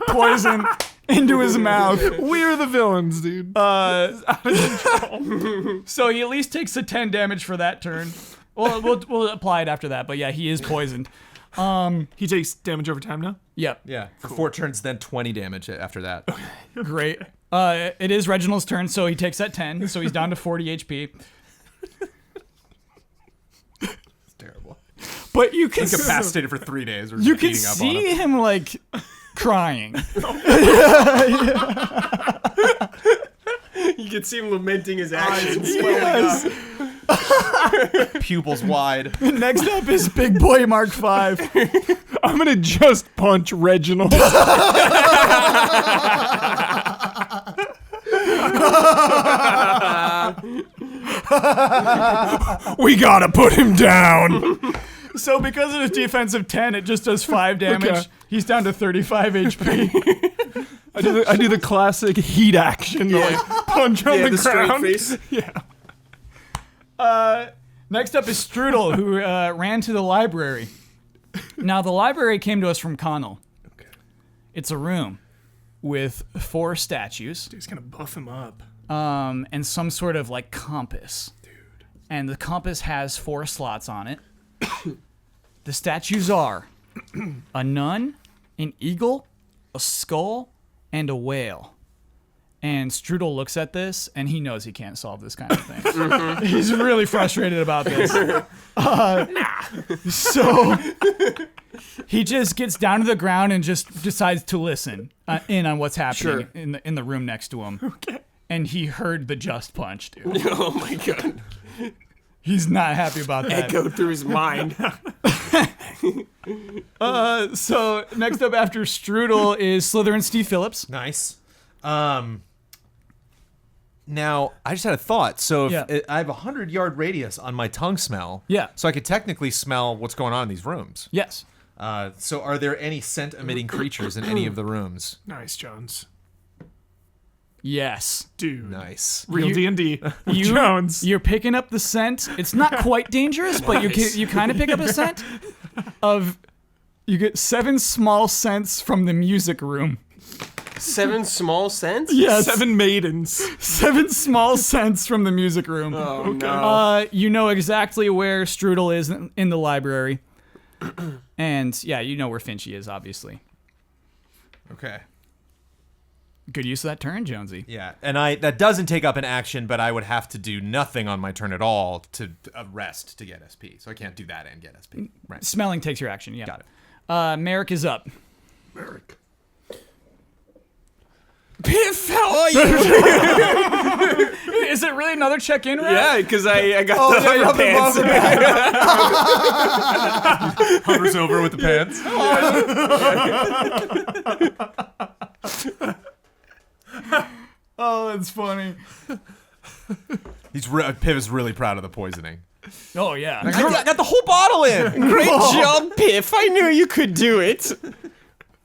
poison into his mouth. We're the villains, dude. So he at least takes a 10 damage for that turn. Well, we'll apply it after that. But yeah, he is poisoned. He takes damage over time now. Yep. Yeah. For 4 turns, then 20 damage after that. Great. It is Reginald's turn, so he takes that 10. So he's down to 40 HP. It's terrible. But you can Incapacitated for 3 days. We're you just can beating up on see him. him like crying. You can see him lamenting his actions. Yes. Pupils wide. Next up is Big Boy Mark V. I'm gonna just punch Reginald. We gotta put him down. So because of his defensive 10, it just does 5 damage. Okay. He's down to 35 HP. I do the classic heat action, like punch on the straight ground. face. Next up is Strudel, who ran to the library. Now, the library came to us from Connell. Okay. It's a room with 4 statues. Dude's gonna buff him up. And some sort of like compass. Dude. And the compass has 4 slots on it. The statues are a nun, an eagle, a skull, and a whale. And Strudel looks at this, and he knows he can't solve this kind of thing. He's really frustrated about this. So he just gets down to the ground and just decides to listen in on what's happening in the room next to him. Okay. And he heard the just punch, dude. Oh my god. He's not happy about that. Echo through his mind. So next up after Strudel is Slytherin Steve Phillips. Nice. Now, I just had a thought. So if I have a 100-yard radius on my tongue smell. Yeah. So I could technically smell what's going on in these rooms. Yes. So are there any scent-emitting creatures in any of the rooms? Nice, Jones. Yes. Dude. Nice. Real D&D. Jones. You're picking up the scent. It's not quite dangerous, but you kind of pick up a scent of. You get 7 small scents from the music room. 7 small scents? Yes. 7 maidens. 7 small scents from the music room. Oh no. You know exactly where Strudel is in the library, and yeah, you know where Finchy is, obviously. Okay. Good use of that turn, Jonesy. Yeah, and that doesn't take up an action, but I would have to do nothing on my turn at all to rest to get SP. So I can't do that and get SP. Right. Smelling takes your action, yeah. Got it. Merrick is up. Merrick. Piff, how are you? Is it really another check-in round? Yeah, because I got the hover pants. Hovers over with the pants. Oh, that's funny. Piv is really proud of the poisoning. Oh, yeah. I got the whole bottle in. Great job, Piff. I knew you could do it.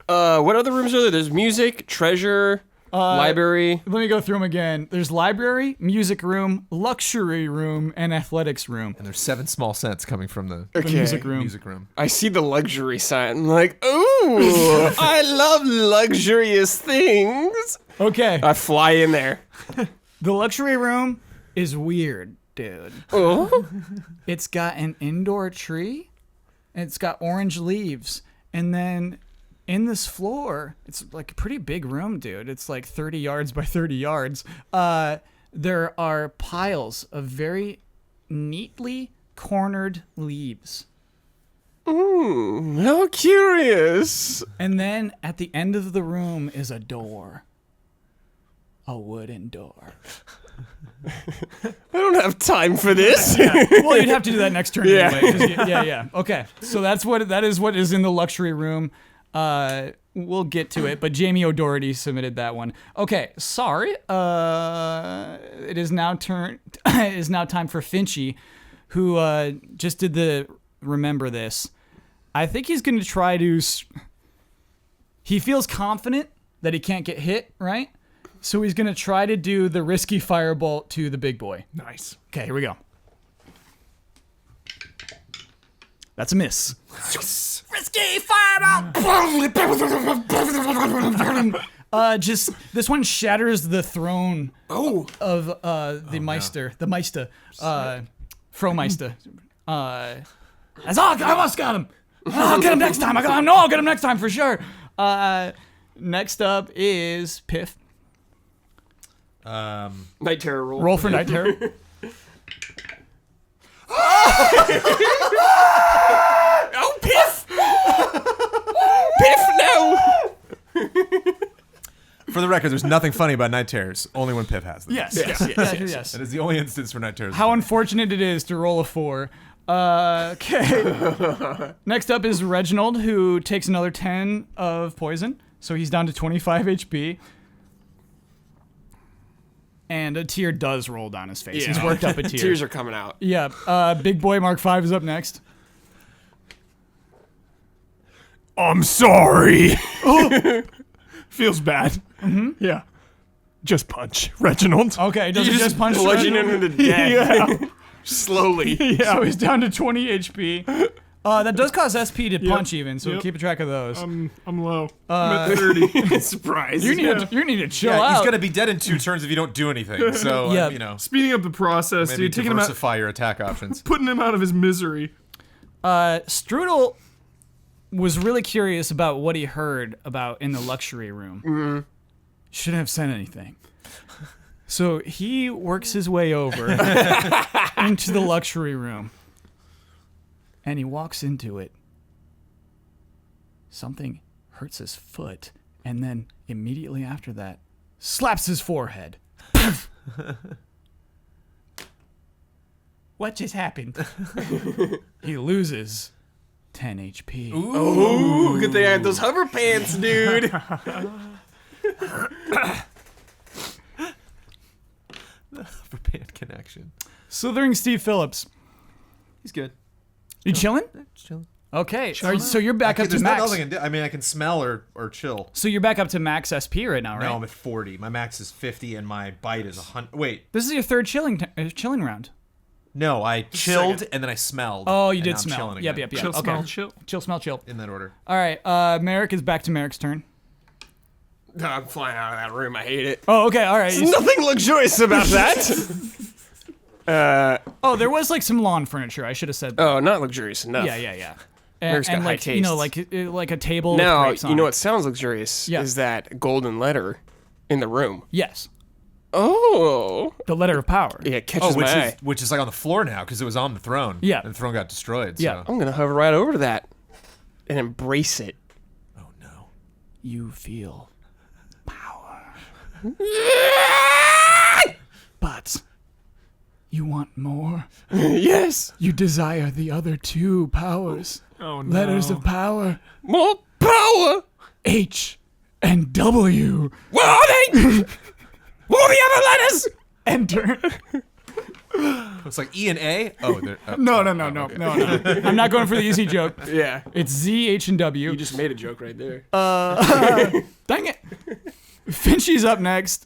What other rooms are there? There's music, treasure, library. Let me go through them again. There's library, music room, luxury room, and athletics room. And there's 7 small scents coming from the Music room. music room. I see the luxury sign. I'm like, ooh, I love luxurious things. Okay. I fly in there. The luxury room is weird, dude. Oh? It's got an indoor tree, and it's got orange leaves, and then in this floor, it's like a pretty big room, dude. It's like 30 yards by 30 yards. There are piles of very neatly cornered leaves. How curious. And then at the end of the room is a door. A wooden door. I don't have time for this. Well, you'd have to do that next turn Yeah. anyway. 'Cause yeah. Okay, so that is what is in the luxury room. We'll get to it, but Jamie O'Doherty submitted that one. Okay, sorry. It is now time for Finchy, who just did the remember this. I think he's going to try to. He feels confident that he can't get hit, right? So he's going to try to do the risky firebolt to the big boy. Nice. Okay, here we go. That's a miss. Risky fireball. Just this one shatters the throne of the Meister, the Meister, Fromeister. I almost got him. I'll get him next time. I'll get him next time for sure. Next up is Piff. Night Terror roll. Roll for Night Terror. Oh, Piff! Piff, no! For the record, there's nothing funny about night terrors. Only when Piff has them. Yes. That is the only instance for night terrors. How unfortunate it is to roll a 4. Okay. Next up is Reginald, who takes another 10 of poison. So he's down to 25 HP. And a tear does roll down his face. Yeah. He's worked up a tear. Tears are coming out. Yeah. Big Boy Mark 5 is up next. I'm sorry. Feels bad. Yeah. Just punch, Reginald. Okay, does he just punch bludgeon Reginald? him to death. Yeah. Slowly. Yeah. So he's down to 20 HP. That does cause SP to punch even, so Yep. keep a track of those. I'm low. I'm at 30. Surprise. You need to chill Yeah, out. he's gonna be dead in 2 turns if you don't do anything. So Yeah. you know, Speeding up the process, maybe dude. Taking him out, diversify your attack options. putting him out of his misery. Strudel was really curious about what he heard about in the luxury room. Mm-hmm. Shouldn't have said anything. So he works his way over into the luxury room. And he walks into it. Something hurts his foot. And then immediately after that, slaps his forehead. What just happened? He loses 10 HP. Ooh, good thing I had those hover pants, dude. For band connection. Slithering Steve Phillips. He's good. You chilling? Just chilling. Okay. So you're back up to There's nothing else max. I can do. I mean, I can smell or chill. So you're back up to max SP right now, right? No, I'm at 40. My max is 50, and my bite is 100. Wait, This is your third chilling round. no, I chilled and then I smelled. Oh, you and did now I'm smell. chilling Yep. again. Chill, Okay. smell, chill. Chill, smell, chill. In that order. All right. Merrick is back to Merrick's turn. I'm flying out of that room. I hate it. Oh, okay. All right. There's nothing luxurious about that. Oh, there was like some lawn furniture. I should have said that. Oh, not luxurious enough. Yeah. Merrick's got and high like you know, tastes. like a table. Now, with grapes on you know it. what sounds luxurious Yeah. is that golden letter in the room. Yes, Oh. the letter of power. Yeah, it catches Oh, my eye. which is like on the floor now because it was on the throne. Yeah. And the throne got destroyed. Yeah. So. I'm going to hover right over to that and embrace it. Oh no. You feel power, but you want more. Yes. You desire the other two powers. Oh no. Letters of power. More power. H and W. What are they? What are the other letters? Enter. It's like E and A. Oh, they're, No. I'm not going for the easy joke. Yeah. It's Z, H, and W. You just made a joke right there. Dang it. Finchy's up next.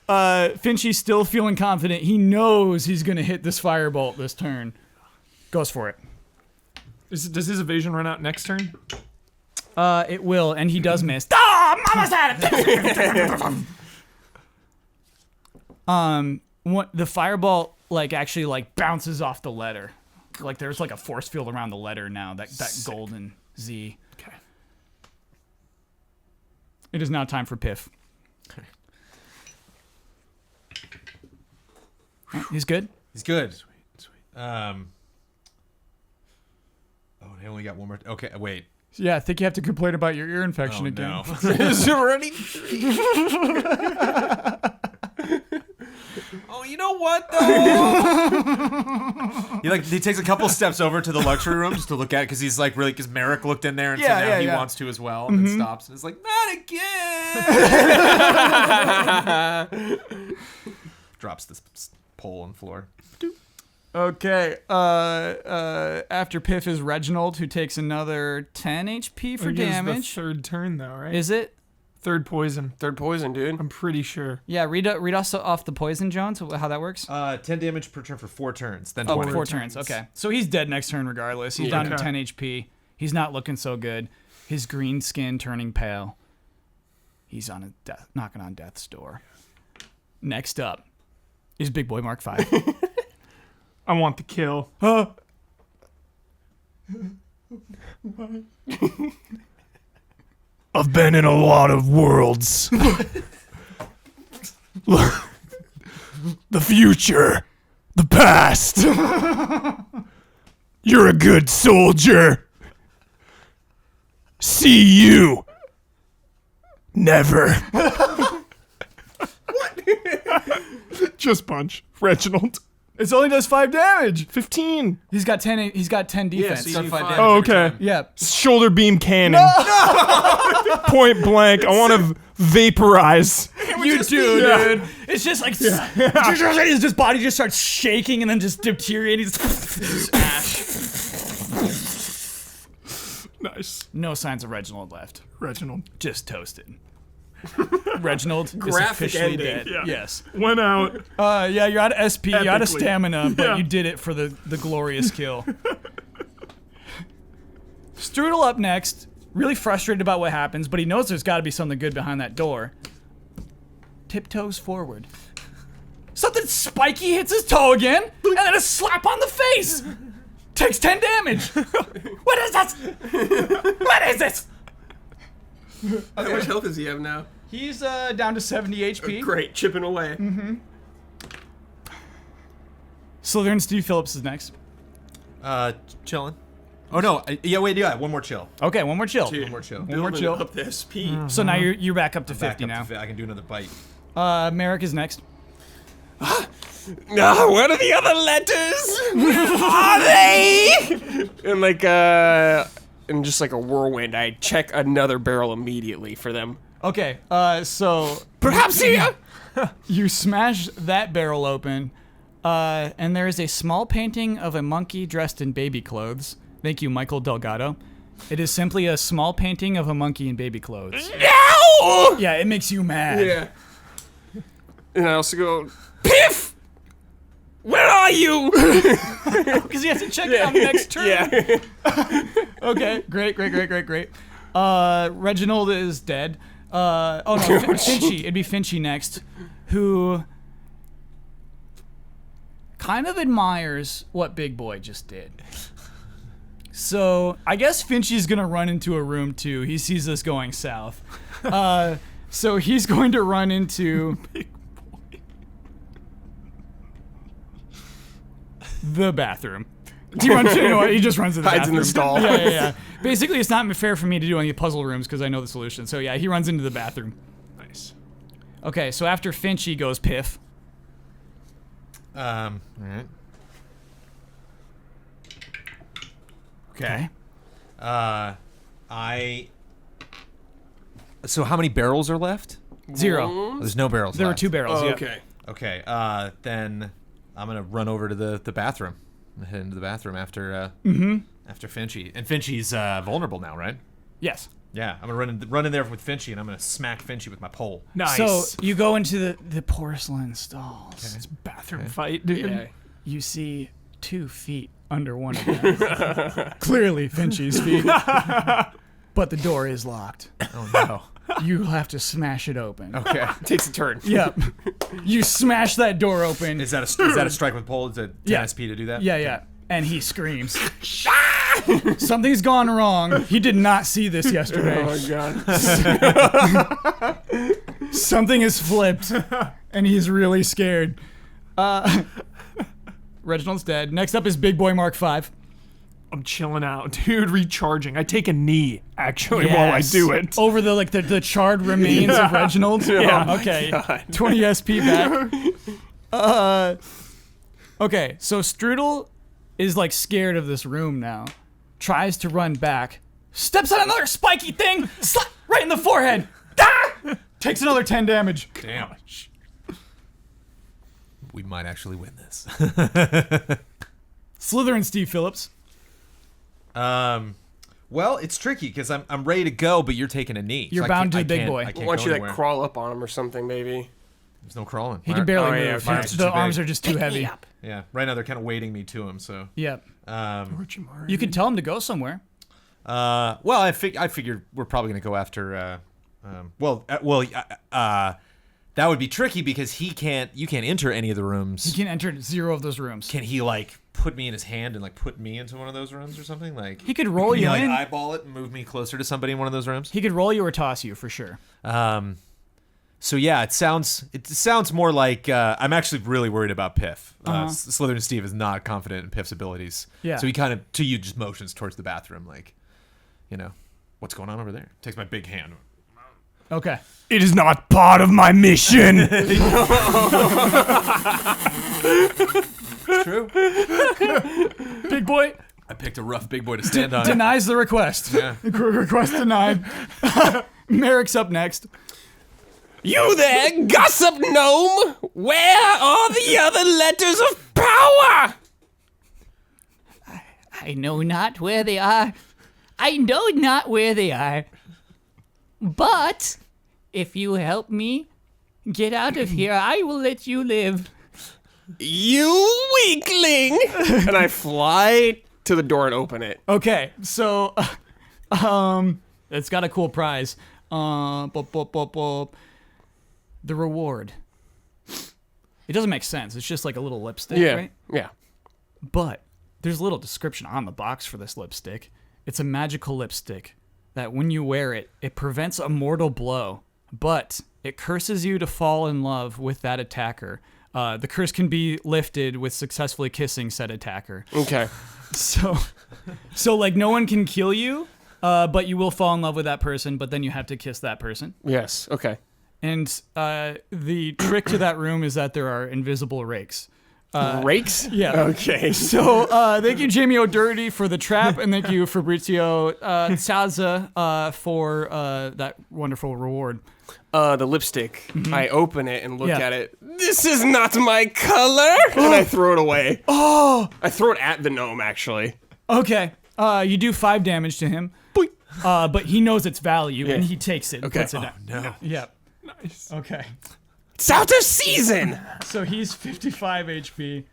Finchy's still feeling confident. He knows he's going to hit this firebolt this turn. Goes for it. Does his evasion run out next turn? It will, and he does miss. Ah, mama's at it! The firebolt, like, actually, like, bounces off the letter. Like, there's, like, a force field around the letter now, that golden Z. Okay. It is now time for Piff. He's good? He's good. Sweet. Oh, they only got one more. Okay, wait. Yeah, I think you have to complain about your ear infection Oh again. no. Is it already? Oh, you know what though? he takes a couple steps over to the luxury room just to look at it because he's like really because Merrick looked in there and so now he wants to as well and then stops and is like not again. Drops this pole on the floor. Okay, after Piff is Reginald, who takes another 10 HP for I think it's damage. the third turn though, right? Is it? Third poison. Third poison, dude. I'm pretty sure. Yeah, read us off the poison, Jones, how that works. 10 damage per turn for 4 turns. Then Oh, 20. 4 turns, okay. So he's dead next turn regardless. He's down to Okay. 10 HP. He's not looking so good. His green skin turning pale. He's on knocking on death's door. Next up is Big Boy Mark 5. I want the kill. I've been in a lot of worlds. The future. The past. You're a good soldier. See you. Never. Just punch. Reginald. It only does 5 damage. 15. He's got 10 defense. so you do 5 damage. Oh, okay. Yeah. Shoulder beam cannon. Point blank. I want to vaporize. You do, dude. It's just like his body just starts shaking and then just deteriorating. Ash. Nice. No signs of Reginald left. Reginald. Just toasted. Reginald is Graphic officially ending. dead. Yeah. Yes. Went out. Yeah, you're out of SP, you're out of Epically. stamina, but Yeah. you did it for the glorious kill. Strudel up next, really frustrated about what happens, but he knows there's got to be something good behind that door. Tiptoes forward. Something spiky hits his toe again, and then a slap on the face. Takes 10 damage. What is this? What is this? How much health does he have now? He's down to 70 HP. Great, chipping away. Slytherin Steve Phillips is next. Chilling. Oh no! Yeah, one more chill. Okay, one more chill. One more chill. One more Building chill. up the SP. So now you're back up to 50 Back up now. to I can do another bite. Merrick is next. Where are the other letters? Where are they? And like, in just like a whirlwind, I check another barrel immediately for them. Okay, so Perhaps here. you smash that barrel open, and there is a small painting of a monkey dressed in baby clothes. Thank you, Michael Delgado. It is simply a small painting of a monkey in baby clothes. No! Yeah, it makes you mad. Yeah. And I also go, Piff! Where are you? Because he has to check it out next turn. Yeah. Okay, great. Reginald is dead. Finchy. It'd be Finchy next, who kind of admires what Big Boy just did. So I guess Finchy's gonna run into a room too. He sees us going south. So he's going to run into the bathroom. He just runs to the Hides bathroom. in the stall. Yeah. Basically, it's not fair for me to do any puzzle rooms because I know the solution. So yeah, he runs into the bathroom. Nice. Okay, so after Finchy goes Piff. All right. Okay. So how many barrels are left? 0. There's no barrels There were left. 2 barrels. Oh, yeah. okay. Okay. Then I'm gonna run over to the bathroom. I'm gonna head into the bathroom after after Finchy. And Finchy's vulnerable now, right? Yes. Yeah. I'm gonna run in there with Finchy, and I'm gonna smack Finchy with my pole. Nice. So you go into the porcelain stalls. It's bathroom fight, dude. Yeah. You see 2 feet under one of them. Clearly Finchy's feet. But the door is locked. Oh no. You have to smash it open. Okay. Takes a turn. Yep. You smash that door open. Is that a strike with pole? Is it 10 Yeah. SP to do that? Yeah. And he screams. Something's gone wrong. He did not see this yesterday. Oh my god. Something has flipped, and he's really scared. Reginald's dead. Next up is Big Boy Mark 5. I'm chilling out, dude. Recharging. I take a knee actually while I do it. Over the charred remains of Reginald. Yeah. Okay. 20 SP back. Okay, so Strudel is like scared of this room now. Tries to run back. Steps on another spiky thing. Slap right in the forehead. Ah! Takes another 10 damage. Damn. We might actually win this. Slytherin Steve Phillips. Well, it's tricky because I'm ready to go, but you're taking a knee. You're I bound can't- to I Big can't- Boy. I can't Why don't go you like anywhere. crawl up on him or something, maybe? There's no crawling. He can barely Oh, yeah, move. my arms are The too arms big. are just too heavy. Yeah. Right now they're kind of weighting me to him. So. Yep. Richie Martin. You could tell him to go somewhere. Well, I figured we're probably gonna go after. That would be tricky because you can't enter any of the rooms. He can enter 0 of those rooms. Can he like put me in his hand and like put me into one of those rooms or something? Like He could roll can he, you like in. eyeball it and move me closer to somebody in one of those rooms. He could roll you or toss you for sure. So yeah, it sounds more like I'm actually really worried about Piff. Slytherin Steve is not confident in Piff's abilities. Yeah. So he kind of just motions towards the bathroom, like, what's going on over there? Takes my big hand. Okay. It is not part of my mission. True. Big Boy I picked a rough big boy to stand on. denies the request. Yeah. Request denied. Merrick's up next. You there, gossip gnome! Where are the other letters of power? I know not where they are. I know not where they are. But If you help me get out of here, I will let you live. You weakling! And I fly to the door and open it. Okay, so, it's got a cool prize. The reward. It doesn't make sense. It's just like a little lipstick, right? Yeah. But there's a little description on the box for this lipstick. It's a magical lipstick that when you wear it, it prevents a mortal blow, but it curses you to fall in love with that attacker. The curse can be lifted with successfully kissing said attacker. Okay. So like no one can kill you, but you will fall in love with that person, but then you have to kiss that person. Yes. Okay. And the trick to that room is that there are invisible rakes. Rakes? Yeah. Okay. So thank you, Jamie O'Doherty, for the trap, and thank you, Fabrizio Saza, for that wonderful reward. The lipstick. I open it and look at it. This is not my color! And I throw it away. Oh! I throw it at the gnome, actually. Okay. You do 5 damage to him, but he knows its value, and he takes it and puts it down. No. Yeah. Nice. Okay. It's out of season! So he's 55 HP.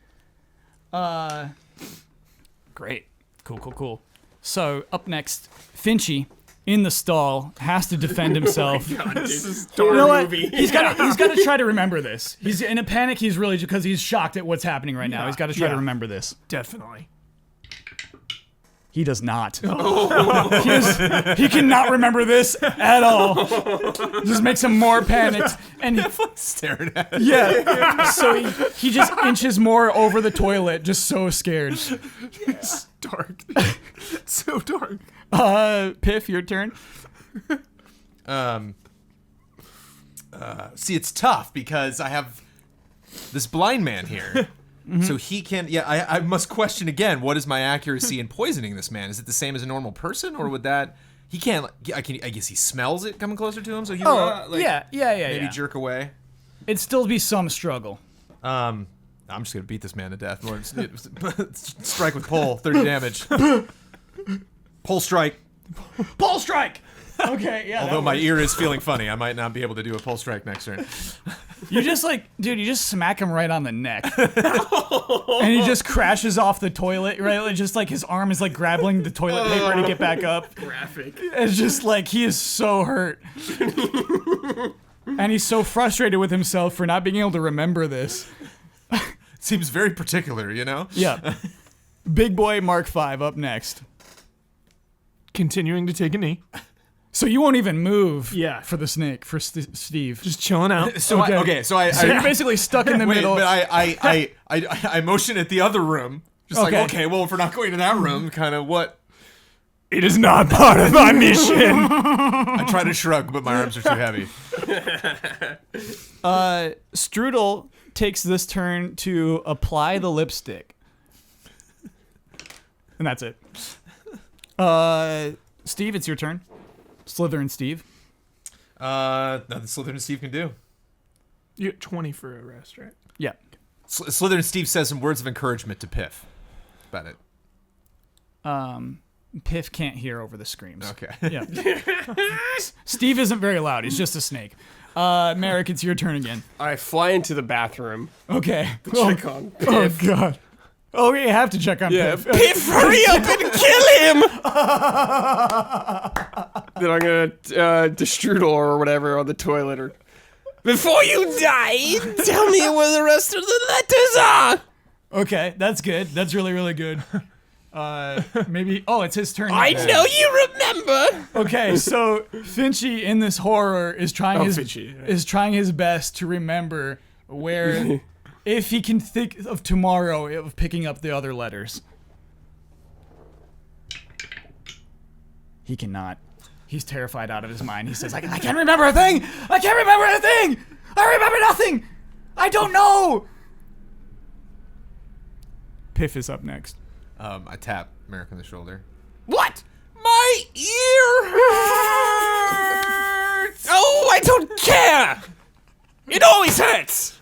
Great. Cool. So up next, Finchy in the stall has to defend himself. This is You know what? He's got to try to remember this. He's in a panic. He's really because he's shocked at what's happening right now. He's got to try to remember this. Definitely. He does not. He cannot remember this at all. Just makes him more panicked. And Staring at it. yeah, so he just inches more over the toilet, just so scared. It's dark. So dark. Piff, your turn. See, it's tough because I have this blind man here. So he can, I must question again, what is my accuracy in poisoning this man? Is it the same as a normal person, or would that, he can't, I guess he smells it coming closer to him, so he maybe jerk away. It'd still be some struggle. I'm just gonna beat this man to death. Strike with pole, 30 damage. Pole strike. Pole strike! Okay, yeah. Although my ear is feeling funny, I might not be able to do a pole strike next turn. You just you just smack him right on the neck. And he just crashes off the toilet, right? Just like his arm is like grabbing the toilet paper to get back up. Graphic. It's just like he is so hurt. And he's so frustrated with himself for not being able to remember this. Seems very particular, you know? Yeah. Big Boy Mark V up next. Continuing to take a knee. So you won't even move for the snake, for Steve. Just chilling out. So you're basically stuck in the middle. But I motion at the other room. Just like, okay, well, if we're not going to that room, kind of what? It is not part of my mission. I try to shrug, but my arms are too heavy. Strudel takes this turn to apply the lipstick. And that's it. Steve, it's your turn. Slytherin Steve. Nothing Slytherin Steve can do. You get 20 for a rest, right? Yeah. Slytherin Steve says some words of encouragement to Piff. About it. Piff can't hear over the screams. Okay. Yeah. Steve isn't very loud. He's just a snake. Merrick, it's your turn again. I fly into the bathroom. Okay. Check on Piff. Oh, God. Oh, you have to check on Piff. Piff, hurry up and kill him! Then I'm gonna destrudel or whatever on the toilet. Or before you die, tell me where the rest of the letters are! Okay, that's good. That's really, really good. Maybe. Oh, it's his turn. I know you remember! Okay, so Finchy in this horror is trying his best to remember where... if he can think of tomorrow of picking up the other letters. He cannot. He's terrified out of his mind. He says, I can't remember a thing! I can't remember a thing! I remember nothing! I don't know! Piff is up next. I tap Merrick on the shoulder. What? My ear hurts! Oh, I don't care! It always hurts!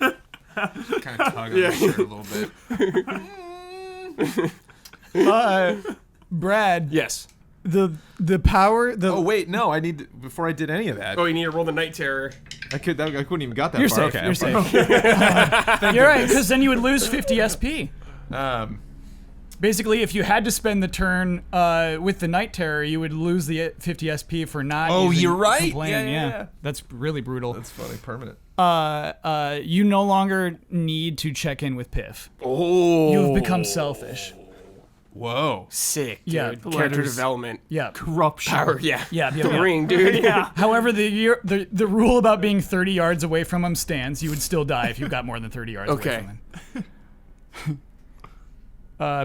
Kind of tug on his shirt a little bit. Brad. Yes. the power. Oh wait, no. Before I did any of that. Oh, you need to roll the Night Terror. I couldn't even got that You're far. safe. Okay, You're safe. You're right, because then you would lose 50 SP. Basically, if you had to spend the turn with the Night Terror, you would lose the 50 SP for not. Oh, using you're right. Complaining. Yeah. That's really brutal. That's funny. Permanent. You no longer need to check in with Piff. Oh. You've become selfish. Whoa. Sick, dude. Yeah, Character letters. development. Yeah. Corruption. Power, yeah. Yeah. The ring, dude. Yeah. However, the rule about being 30 yards away from him stands. You would still die if you got more than 30 yards away from him.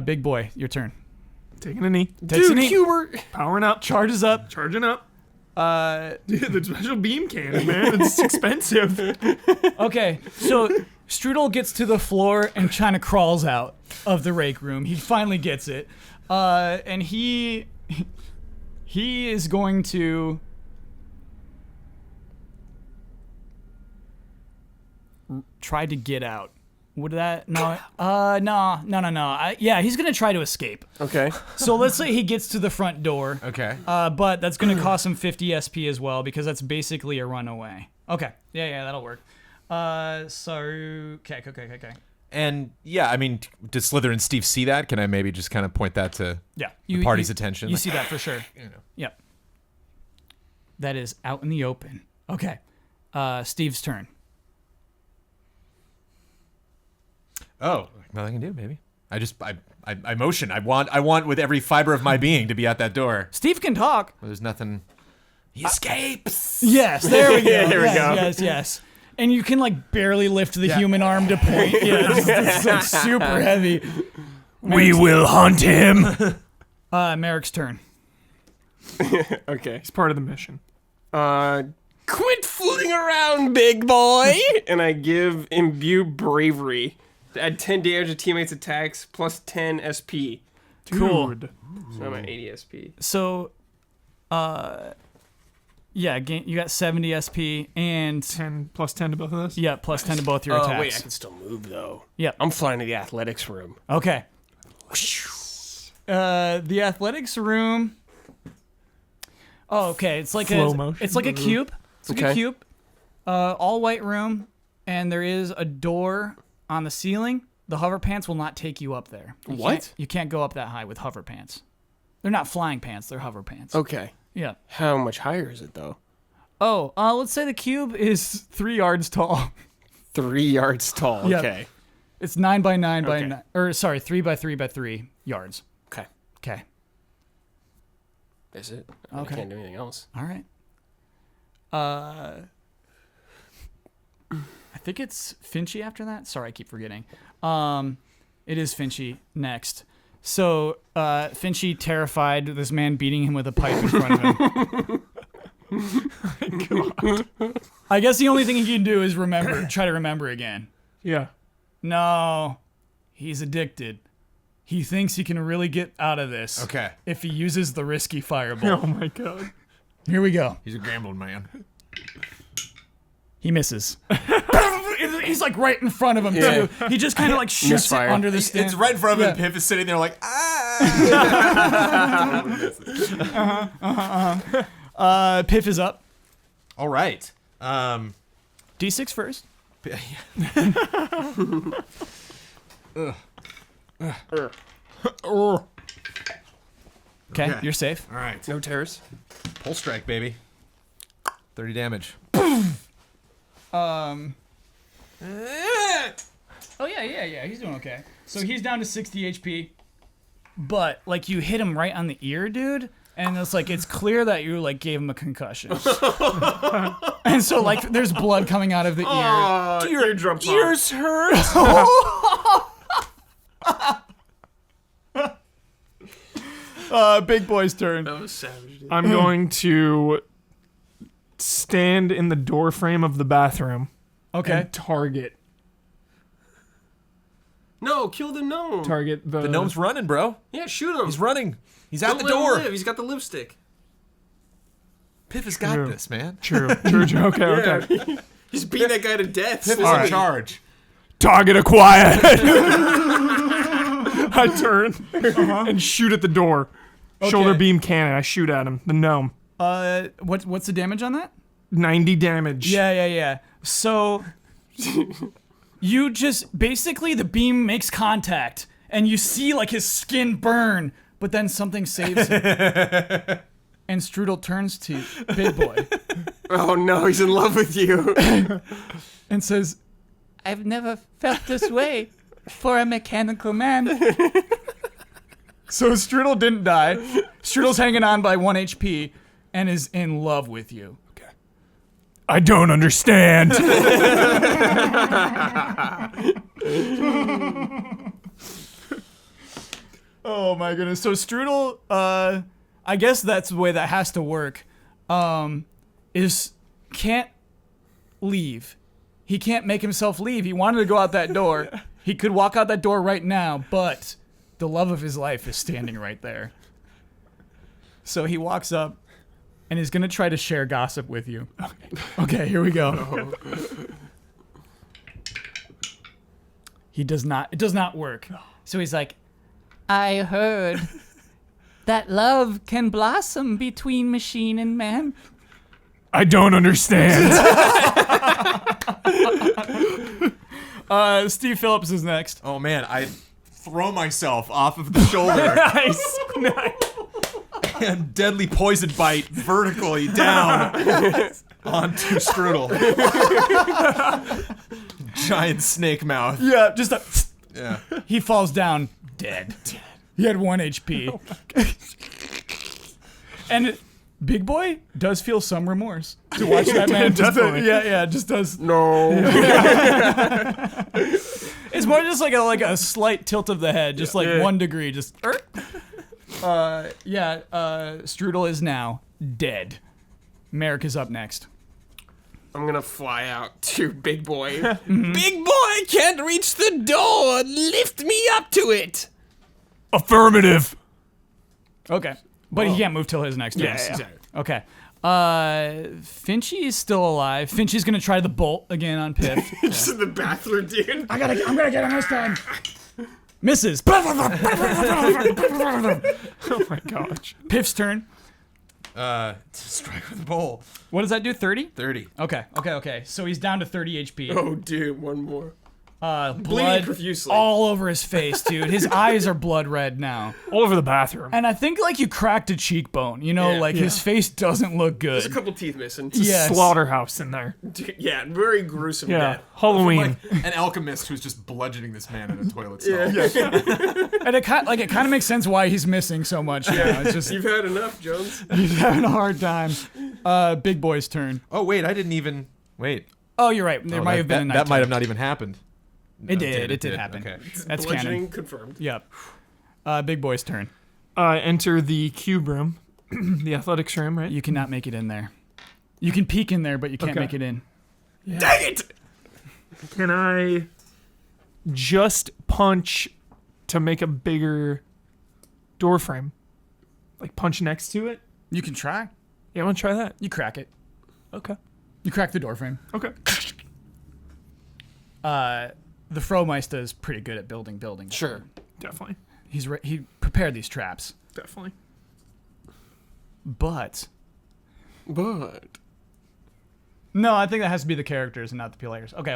Big boy, your turn. Taking a knee. Takes a Dude, knee. Hubert. Powering up. Charges up. Charging up. Dude, the special beam cannon, man. It's expensive. Okay, so Strudel gets to the floor and kind of crawls out of the rake room. He finally gets it. And he is going to try to get out. Would that no? No. Yeah, he's gonna try to escape. Okay. So let's say he gets to the front door. Okay. But that's gonna cost him 50 SP as well because that's basically a runaway. Okay. Yeah, that'll work. Okay. And yeah, I mean, did Slither and Steve see that? Can I maybe just kind of point that to Yeah. the party's attention? You see that for sure. You know. Yep. That is out in the open. Okay. Steve's turn. Oh, nothing I can do, maybe. I motion. I want with every fiber of my being to be at that door. Steve can talk. Well, there's nothing. He escapes. Yes, there we go. There we go. Yes. And you can like barely lift the human arm to point. Yeah, it's like super heavy. We will hunt him. Merrick's turn. Okay. It's part of the mission. Quit fooling around, big boy! And I give Imbue Bravery. To add 10 damage to teammates' attacks, plus 10 SP. Cool. Dude. So I'm at 80 SP. So, yeah, you got 70 SP and 10 plus 10 to both of those? yeah, plus 10 to both your Oh, attacks. wait, I can still move, though. Yep. I'm flying to the athletics room. Okay. The athletics room. Oh, okay. It's like Slow a motion. it's like a cube. It's like a Okay. cube. All white room, and there is a door on the ceiling. The hover pants will not take you up there. You can't go up that high with hover pants. They're not flying pants. They're hover pants. Okay. Yeah. How much higher is it, though? Oh, let's say the cube is 3 yards tall. 3 yards tall. Yep. Okay. It's 9 by 9 by Okay. 9, or sorry, 3 by 3 by 3 yards. Okay. Okay. Is it? Okay. I can't do anything else. All right. I think it's Finchy after that. Sorry, I keep forgetting. It is Finchy next. So, Finchy terrified of this man beating him with a pipe in front of him. God. I guess the only thing he can do is try to remember again. Yeah. No, he's addicted. He thinks he can really get out of this. Okay. If he uses the risky fireball. Oh my god. Here we go. He's a gambling man. He misses. He's like right in front of him too. He just kind of like shoots it Misfire. under the stand. It's right in front of him. Yeah. Piff is sitting there like, ah. Piff is up. All right. D6 first. Okay, you're safe. All right. No tears. Pulse strike, baby. 30 damage. Oh yeah. He's doing okay. So he's down to 60 HP. But like you hit him right on the ear, dude. And it's like it's clear that you like gave him a concussion. And so like there's blood coming out of the ear. Do your eardrum pop. Ears hurt. Big boy's turn. That was savage, dude. I'm going to stand in the door frame of the bathroom Okay. and target No, kill the gnome. The gnome's running, bro. Yeah, shoot him. He's running. He's Don't at the let him door. live. He's got the lipstick. Piff has got True. this, man. True. Okay. He's beating that guy to death. Piff is slowly. in charge. Target acquired. I turn and shoot at the door. Shoulder beam cannon. I shoot at him. The gnome. What's the damage on that? 90 damage. Yeah. So you just basically the beam makes contact and you see like his skin burn, but then something saves him. And Strudel turns to Big Boy. Oh no, he's in love with you. And says, I've never felt this way for a mechanical man. so Strudel didn't die. Strudel's hanging on by 1 HP and is in love with you. I don't understand. Oh my goodness. So Strudel, I guess that's the way that has to work, is can't leave. He can't make himself leave. He wanted to go out that door. He could walk out that door right now, but the love of his life is standing right there. So he walks up and is going to try to share gossip with you. Okay, here we go. It does not work. So he's like, I heard that love can blossom between machine and man. I don't understand. Steve Phillips is next. Oh man, I throw myself off of the shoulder Nice. and deadly poison bite vertically down onto Strudel. Giant snake mouth. Yeah, just a... Yeah. He falls down dead. He had 1 HP. And Big Boy does feel some remorse to watch that man. Just does. No. It's more just like a slight tilt of the head, just 1 degree, just. Strudel is now dead. Merrick is up next. I'm gonna fly out to Big Boy. Big Boy can't reach the door. Lift me up to it. Affirmative. Okay, but he can't move till his next turn. Yes, exactly. Okay. Finchy is still alive. Finchy's gonna try the bolt again on Piff. Just in the bathroom, dude. I'm gonna get him this time. Misses. Oh my gosh. Piff's turn. Strike with a bowl. What does that do? 30? 30. Okay. So he's down to 30 HP. Oh, dude, one more. Bleeding Blood profusely. all over his face, dude. His eyes are blood red now. All over the bathroom. And I think like you cracked a cheekbone. You know, Yeah. his face doesn't look good. There's a couple teeth missing. Yes. Slaughterhouse in there. Dude, yeah, very gruesome Yeah. death. Halloween. Like an alchemist who's just bludgeoning this man in a toilet stall. And it kind of makes sense why he's missing so much. Yeah, it's just You've had enough, Jones. he's having a hard time. Big Boy's turn. Oh wait, I didn't even wait. Oh, you're right. There might have been a that might have not even happened. It did happen. Okay. That's Bludgeoning canon. confirmed. Yep. Big Boy's turn. Enter the cube room. The athletics room, right? You cannot make it in there. You can peek in there, but you can't Okay. make it in. Dang it! Can I just punch to make a bigger door frame? Like punch next to it? You can try. Yeah, I want to try that. You crack it. Okay. You crack the door frame. Okay. The Fromeister is pretty good at building buildings. Sure. Definitely. He prepared these traps, Definitely. but But no, I think that has to be the characters and not the players. Okay.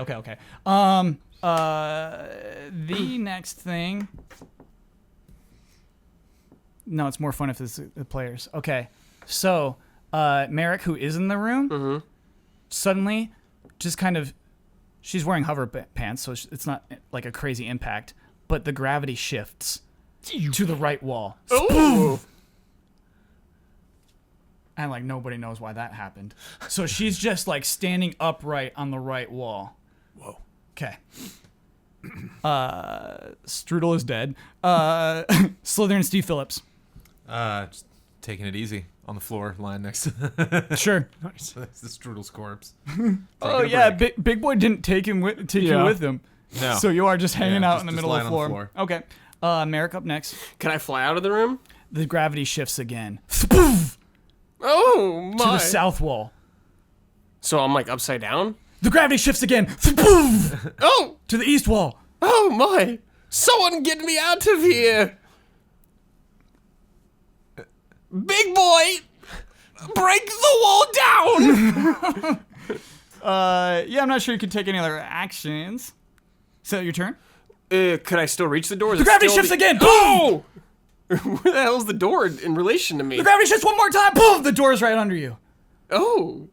The next thing. No, it's more fun if it's the players. Okay, so Merrick, who is in the room, suddenly just kind of. She's wearing hover pants, so it's not like a crazy impact, but the gravity shifts to the right wall. oh, And like nobody knows why that happened. So she's just like standing upright on the right wall. Whoa. Okay. Strudel is dead. Slytherin Steve Phillips. Just taking it easy on the floor, lying next to Sure. Nice. the Strudel's corpse. Oh Taking a yeah, break. Big Boy didn't take you with him. No. So you are just hanging Yeah, out just- in the just middle of lying the on the floor. floor. Okay. Merrick up next. can I fly out of the room? The gravity shifts again Oh to my! the south wall. So I'm like upside down. The gravity shifts again Oh, to the east wall. oh my! Someone get me out of here! Big boy, break the wall down. Yeah, I'm not sure you can take any other actions. Is that your turn? Could I still reach the door? The gravity shifts again. Boom! Oh! Where the hell's the door in relation to me? The gravity shifts one more time. Boom! The door's right under you. Oh.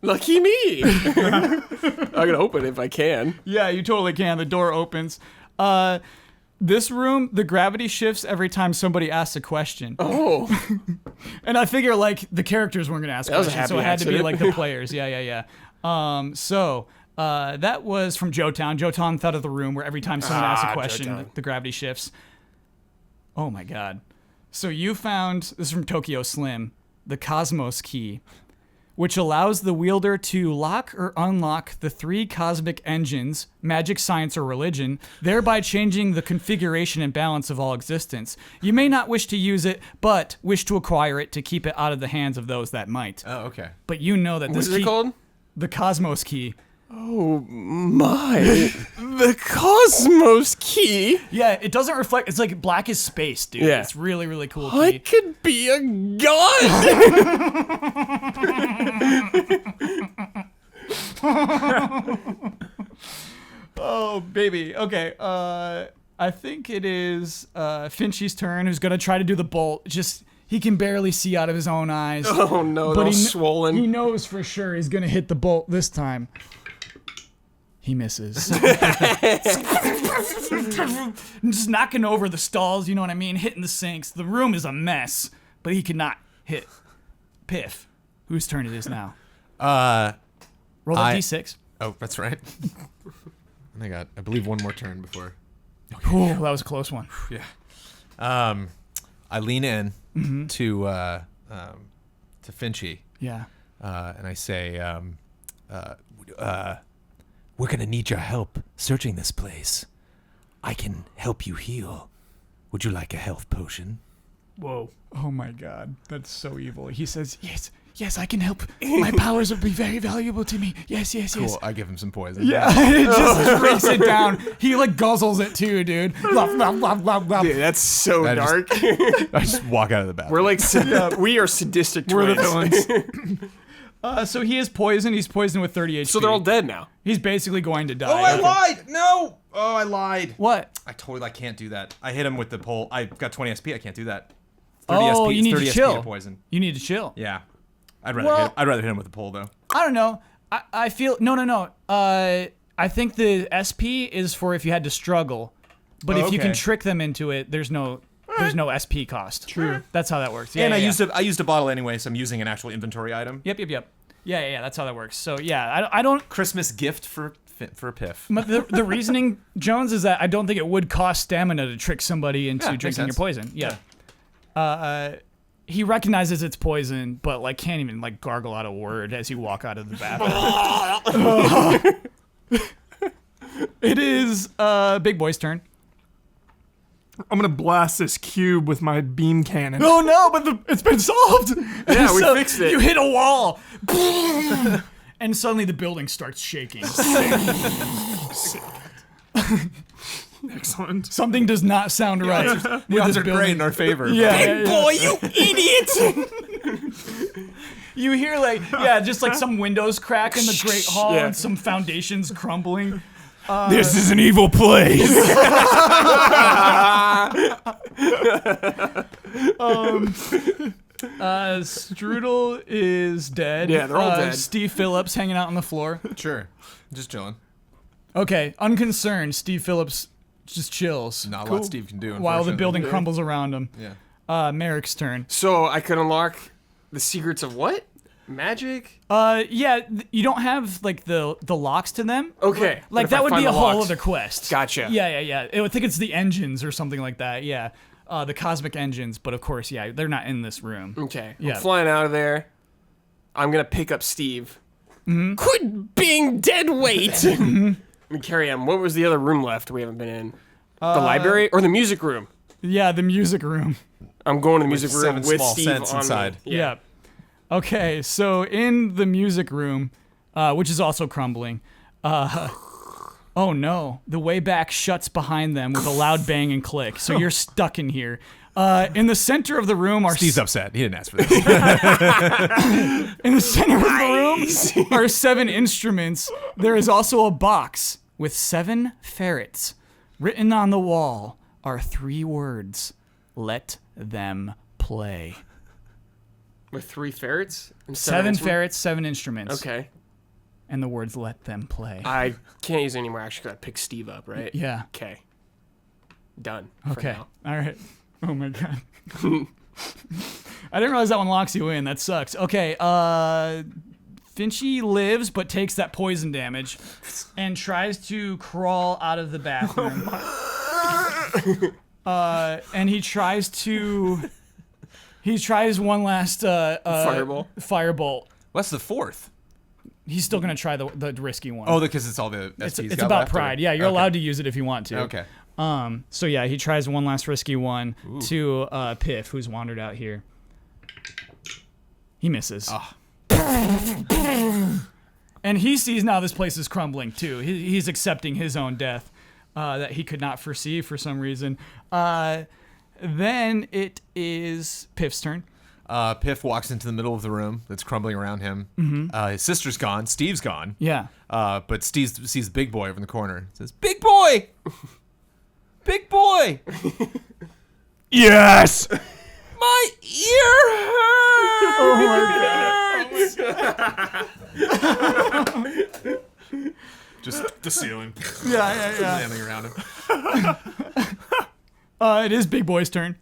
Lucky me. I'm gonna open it if I can. Yeah, you totally can. The door opens. This room, the gravity shifts every time somebody asks a question. Oh. And I figure, like, the characters weren't going to ask That was a questions, so happy it had to be, accident. like, the players. Yeah. That was from Joetown. Joetown thought of the room where every time someone asks a question, Joetown. the gravity shifts. Oh, my God. So you found, this is from Tokyo Slim, the Cosmos Key, which allows the wielder to lock or unlock the 3 cosmic engines, magic, science, or religion, thereby changing the configuration and balance of all existence. You may not wish to use it, but wish to acquire it to keep it out of the hands of those that might. Oh, okay. But you know that What this is it key, called? the Cosmos Key. Oh my. The Cosmos Key. Yeah, it doesn't reflect, it's like black as space, dude. Yeah. It's really, really cool I key. could be a god. Oh, baby. Okay, I think it is Finchy's turn, who's going to try to do the bolt. Just, he can barely see out of his own eyes. Oh no, they're all swollen. He knows for sure he's going to hit the bolt this time. He misses. Just knocking over the stalls, you know what I mean? Hitting the sinks. The room is a mess, but he cannot hit Piff, whose turn it is now. Roll that D6. Oh, that's right. And I got, I believe, one more turn before. Oh, that was a close one. Yeah. I lean in to Finchy, Yeah. and I say, we're gonna need your help searching this place. I can help you heal. Would you like a health potion? Whoa. Oh my God. That's so evil. He says, yes, I can help. My powers would be very valuable to me. Yes. Cool. I give him some poison. Yeah, it just drinks it down. He like guzzles it too, dude. Lop, lop, lop, lop, lop. Dude, that's so I just- dark. I just walk out of the bathroom. We're like, we are sadistic We're twins. the villains. So he is poisoned. He's poisoned with 30 HP. So they're all dead now. He's basically going to die. Oh, I lied! No! Oh, I lied. What? I can't do that. I hit him with the pole. I got 20 SP. I can't do that. 30 Oh, SP, you need 30 to SP chill. to poison. You need to chill. Yeah. I'd rather hit him with the pole though. I don't know. I feel no. I think the SP is for if you had to struggle, but if you can okay. trick them into it, there's no SP cost. True. That's how that works. Yeah. And yeah, I used a bottle anyway, so I'm using an actual inventory item. Yep. Yeah. That's how that works. So yeah, I don't. Christmas gift for a Piff. But the reasoning, Jones, is that I don't think it would cost stamina to trick somebody into Yeah, makes drinking your sense. poison. Yeah. He recognizes it's poison, but like can't even like gargle out a word as you walk out of the bathroom. It is Big Boy's turn. I'm gonna blast this cube with my beam cannon. Oh no, but it's been solved. Yeah, we fixed it. You hit a wall. And suddenly the building starts shaking. Excellent. Something does not sound right. The odds are great in our favor. Yeah. Boy, you idiot! You hear just like some windows crack in the Great Hall Yeah. and some foundations crumbling. This is an evil place. Strudel is dead. Yeah, they're all dead. Steve Phillips hanging out on the floor. Sure. Just chilling. Okay, unconcerned, Steve Phillips just chills. Not a lot Steve can do. While the unfortunately. building crumbles around him. Yeah. Merrick's turn. So I could unlock the secrets of what? Magic? You don't have like the locks to them. Okay. Like But if that I would find be a the whole locks- other quest. Gotcha. Yeah. I would think it's the engines or something like that. Yeah. The cosmic engines, but of course, they're not in this room. Okay. Yeah. I'm flying out of there. I'm gonna pick up Steve. Quit being dead weight! And carry him. What was the other room left we haven't been in? The library or the music room? Yeah, the music room. I'm going to the music room 7 with small Steve cents on inside. Me. Yeah. Okay, so in the music room, which is also crumbling, oh no, the way back shuts behind them with a loud bang and click. So you're stuck in here. In the center of the room are Steve's upset. He didn't ask for this. in the center of the room are 7 instruments. There is also a box with 7 ferrets. Written on the wall are 3 words. Let them play. With 3 ferrets? And 7 ferrets, 7 instruments. Okay. And the words "let them play." I can't use any more action because I picked Steve up, right? Yeah. Okay. Done. Okay. All right. Oh my god. I didn't realize that one locks you in. That sucks. Okay. Finchy lives but takes that poison damage and tries to crawl out of the bathroom. And he tries one last firebolt. What's the 4th? He's still gonna try the risky one. Oh, because it's all the it's SP's about pride. Yeah, you're allowed to use it if you want to. Okay. So yeah, he tries one last risky one to Piff, who's wandered out here. He misses. And he sees now this place is crumbling too. He's accepting his own death that he could not foresee for some reason. Then it is Piff's turn. Piff walks into the middle of the room that's crumbling around him. His sister's gone. Steve's gone. Yeah. But Steve sees Big Boy over in the corner. Says, "Big Boy! Big Boy! Yes! My ear hurts!" Oh my god. Just the ceiling. Yeah. Landing around him. It is Big Boy's turn.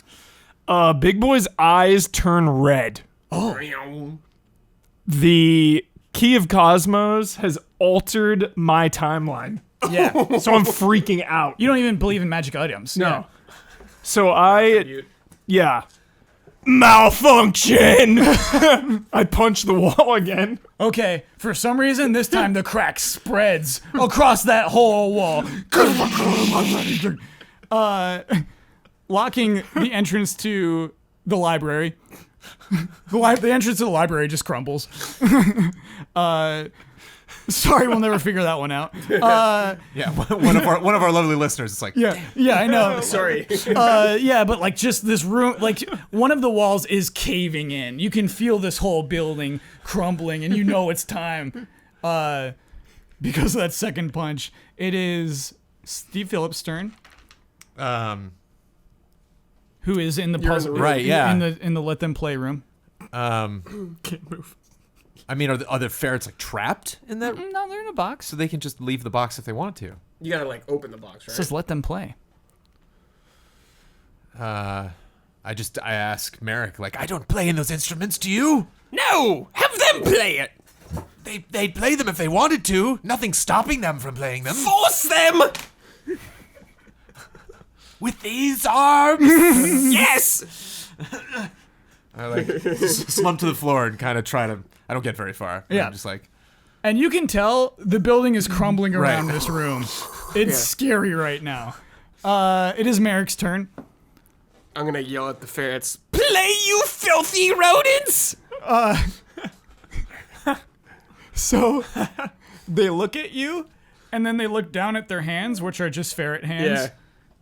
Big Boy's eyes turn red. Oh. The Key of Cosmos has altered my timeline. Yeah. So I'm freaking out. You don't even believe in magic items. No. So yeah. Malfunction! I punch the wall again. Okay, for some reason, this time the crack spreads across that whole wall. Locking the entrance to the library. The entrance to the library just crumbles. Sorry, we'll never figure that one out. Yeah, one of our lovely listeners. It's like, Yeah, I know. Sorry. Yeah, but like just this room, like one of the walls is caving in. You can feel this whole building crumbling, and you know it's time. Because of that second punch, it is Steve Phillips' turn. Who is in the puzzle? Right, yeah. In the let them play room. Can't move. I mean, are the ferrets like trapped in that? No, they're in a box. So they can just leave the box if they want to. You gotta like open the box, It right? says let them play. I ask Merrick, like, I don't play in those instruments, do you? No! Have them play it! They'd play them if they wanted to. Nothing's stopping them from playing them. Force them! With these arms. Yes! I like slump to the floor and kind of try to. I don't get very far. Yeah. I'm just like, And you can tell the building is crumbling around Right. this room. It's scary right now. It is Merrick's turn. I'm gonna yell at the ferrets. Play, you filthy rodents! So they look at you, and then they look down at their hands, which are just ferret hands. Yeah.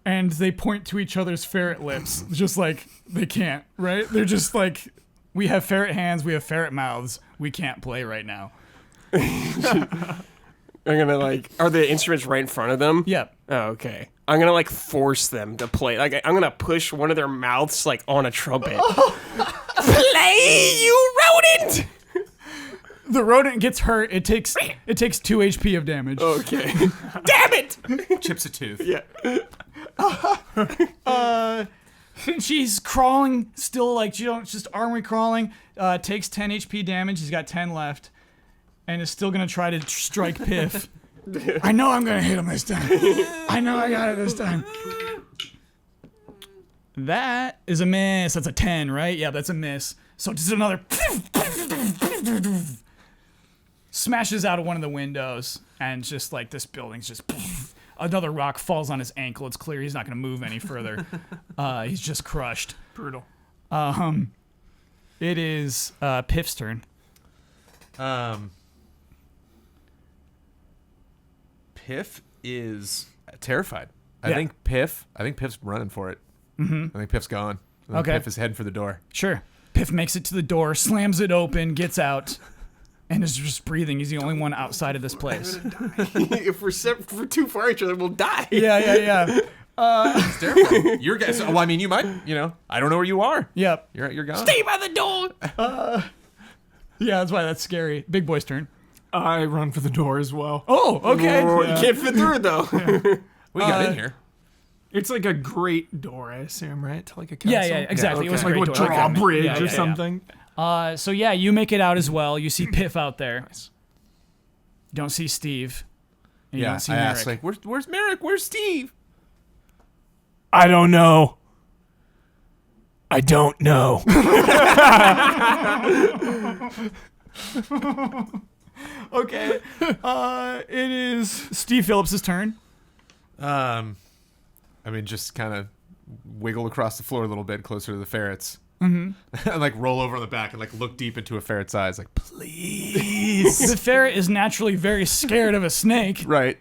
And they point to each other's ferret lips, just like they can't, right? They're just like, we have ferret hands, we have ferret mouths, we can't play right now. I'm gonna like, are the instruments right in front of them? Yep. Oh, okay. I'm gonna like force them to play. Like I'm gonna push one of their mouths like on a trumpet. Play, you rodent! The rodent gets hurt. It takes 2 HP of damage. Okay. Damn it! chips a tooth. Yeah. She's crawling, still like, just armory crawling. Takes 10 HP damage. He's got 10 left. And is still gonna try to strike Piff. I know I'm gonna hit him this time. I know I got it this time. That is a miss. That's a 10, right? Yeah, that's a miss. So just another smashes out of one of the windows, and just like this building's just another rock falls on his ankle. It's clear he's not gonna move any further. He's just crushed. Brutal. It is Piff's turn. Piff is terrified. I Yeah. think Piff's running for it. I think Piff's gone. And then Okay. Piff is heading for the door. Sure. Piff makes it to the door, slams it open, gets out, and is just breathing. He's the only one outside of this place. If we're too far from each other, we'll die. Yeah. It's terrifying. You're guys. Well, I mean, you might. I don't know where you are. Yep. You're gone. Stay by the door. Yeah, that's why that's scary. Big boy's turn. I run for the door as well. Oh, okay. Oh, you can't fit through it though. We got in here. It's like a great door, I assume, right? To like a castle. Yeah, exactly. It was a Like great a door. drawbridge Yeah, or yeah. something. So yeah, you make it out as well. You see Piff out there. Nice. You don't see Steve. And you Yeah, don't see I Merrick. asked, like, where's Merrick? Where's Steve? I don't know. I don't know. Okay. It is Steve Phillips' turn. I mean, just kind of wiggle across the floor a little bit closer to the ferrets. Mm-hmm. And like roll over on the back and like look deep into a ferret's eyes, like, please. The ferret is naturally very scared of a snake Right.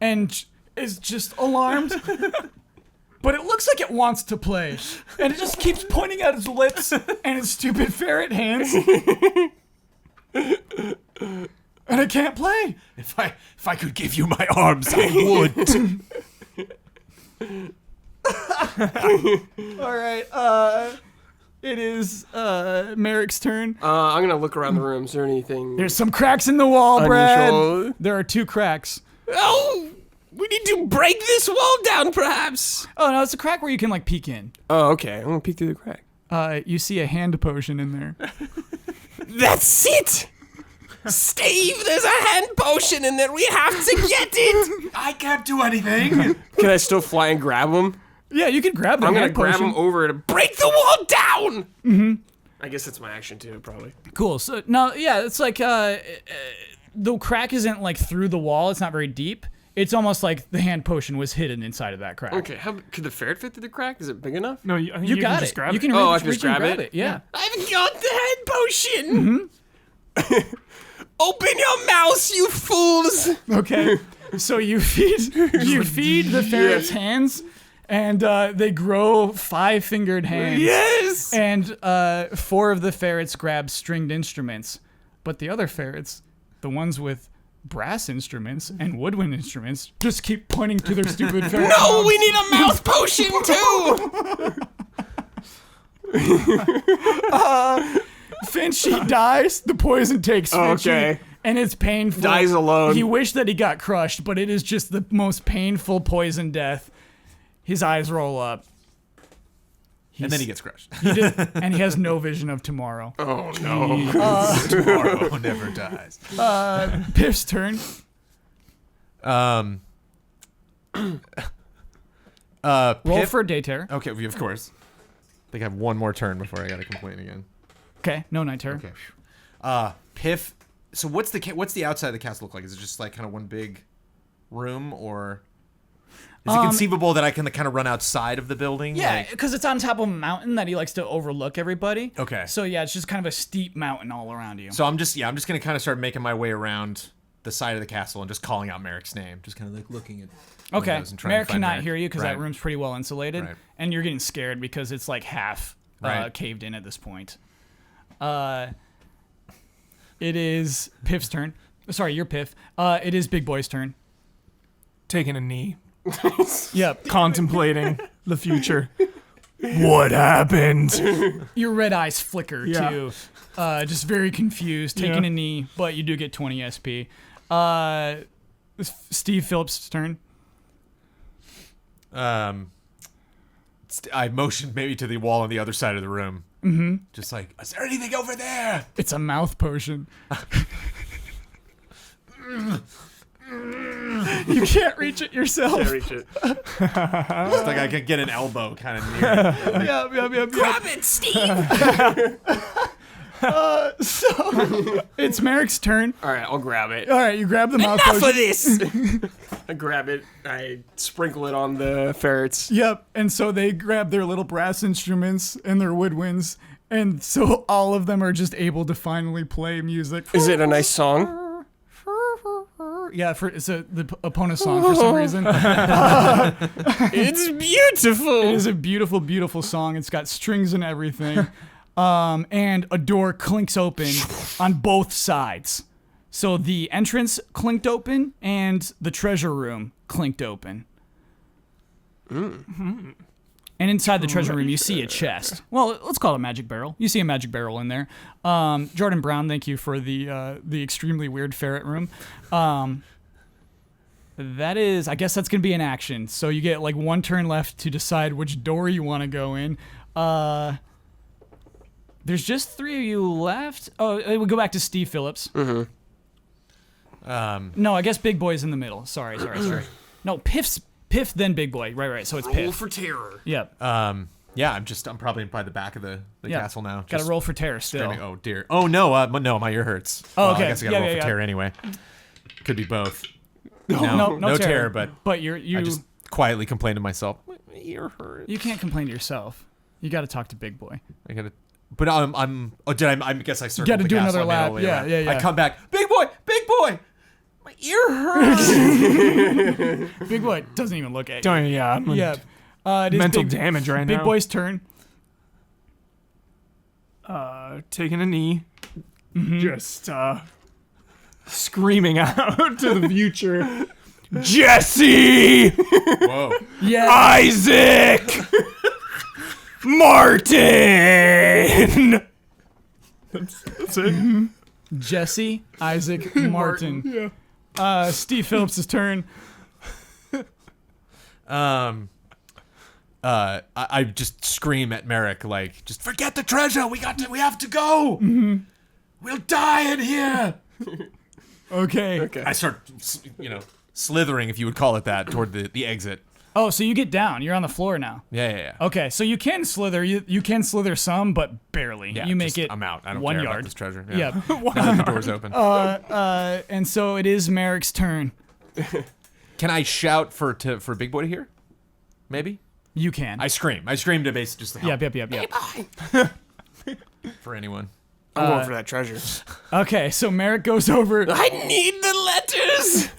and is just alarmed. But it looks like it wants to play. And it just keeps pointing at its lips and its stupid ferret hands. And it can't play. If I could give you my arms, I would. All right. It is Merrick's turn. I'm gonna look around the room. Is there anything? There's some cracks in the wall, Brad. Unusual. There are 2 cracks. Oh, we need to break this wall down, perhaps. Oh, no, it's a crack where you can, like, peek in. Oh, okay. I'm gonna peek through the crack. You see a hand potion in there. That's it. Steve, there's a hand potion in there. We have to get it. I can't do anything. Can I still fly and grab him? Yeah, you can grab the I'm gonna hand grab potion. him over to break the wall down. Mm-hmm. I guess that's my action too, probably. Cool. So, no, yeah, it's like the crack isn't, like, through the wall. It's not very deep. It's almost like the hand potion was hidden inside of that crack. Okay, could the ferret fit through the crack? Is it big enough? No, I think You can got just it. grab You it. can Oh, I reach, can just and grab grab it? Yeah. I've got the hand potion. Open your mouth, you fools. Okay. So you feed the ferret's hands, and they grow 5-fingered hands. Yes. And 4 of the ferrets grab stringed instruments, but the other ferrets, the ones with brass instruments and woodwind instruments, just keep pointing to their stupid ferret. No, we need a mouth potion too. Finch, he dies. The poison takes Finch. Okay. And it's painful. Dies alone. He wished that he got crushed, but it is just the most painful poison death. His eyes roll up. And then he gets crushed. And he has no vision of tomorrow. Oh no. Tomorrow never dies. Piff's turn. Roll Piff- for a day terror. Okay, of course. I think I have one more turn before I gotta complain again. Okay, no night terror. Okay. Piff. So what's the outside of the castle look like? Is it just like kind of one big room, or is it conceivable that I can kind of run outside of the building? Yeah, Like- because it's on top of a mountain that he likes to overlook everybody. Okay. So yeah, it's just kind of a steep mountain all around you. So I'm just gonna kind of start making my way around the side of the castle and just calling out Merrick's name, just kind of like looking at. Okay, windows and trying Merrick to find cannot Merrick. hear you because that Right. room's pretty well insulated, Right. and you're getting scared because it's like half Right. caved in at this point. It is Piff's turn. Sorry, you're Piff. It is Big Boy's turn. Taking a knee. Yep. Contemplating the future. What happened? Your red eyes flicker Yeah. too. Just very confused, taking Yeah. a knee, but you do get 20 SP. Steve Phillips' turn. I motioned maybe to the wall on the other side of the room. Mm-hmm. Just like, is there anything over there? It's a mouth potion. You can't reach it yourself. Can't reach it. Just like I could get an elbow kind of near it. Yep. Grab it, Steve. So it's Merrick's turn. All right, I'll grab it. All right, you grab the mouth Enough potion. of this. I grab it. I sprinkle it on the ferrets. Yep, and so they grab their little brass instruments and their woodwinds, and so all of them are just able to finally play music. Is it a nice song? Terror? Yeah, it's the opponent's song for some reason. It's beautiful. It is a beautiful, beautiful song. It's got strings and everything. And a door clinks open on both sides. So the entrance clinked open and the treasure room clinked open. Mm-hmm. And inside the treasure room, you see a chest. Well, let's call it a magic barrel. You see a magic barrel in there. Jordan Brown, thank you for the extremely weird ferret room. That is, I guess that's going to be an action. So you get like one turn left to decide which door you want to go in. There's just 3 of you left. Oh, we'll go back to Steve Phillips. Mm-hmm. No, I guess Big Boy's in the middle. Sorry. No, Piff, then Big Boy. Right. So it's Piff. Roll for terror. Yep. Yeah, I'm probably by the back of the castle now. Got to roll for terror still. Oh dear. Oh no. No, my ear hurts. Oh, okay. I guess I got to roll for terror anyway. Could be both. No terror, but you. I just quietly complain to myself. My ear hurts. You can't complain to yourself. You got to talk to Big Boy. I gotta. But I guess I circled the castle. Got to do another lap. Yeah. I come back. Big boy. My ear hurts. Big Boy doesn't even look at you. I'm it is mental damage right now. Big Boy's turn. Taking a knee. Mm-hmm. Just screaming out to the future. Jesse! Whoa. Yeah. Isaac! Martin! That's it. Mm-hmm. Jesse, Isaac, Martin. Yeah. Steve Phillips' turn. I just scream at Merrick like, just forget the treasure. We have to go. Mm-hmm. We'll die in here. Okay. I start, slithering, if you would call it that, toward the exit. Oh, so you get down. You're on the floor now. Yeah. Okay, so you can slither. You can slither some, but barely. Yeah, you make it. I'm out. I don't 1 care yard. about this treasure. Yeah. Now that the door's open. And so it is Merrick's turn. Can I shout for Big Boy to hear? Maybe. You can. I scream to base just to help. Yep. For anyone. I'm going for that treasure. Okay, so Merrick goes over, I need the letters.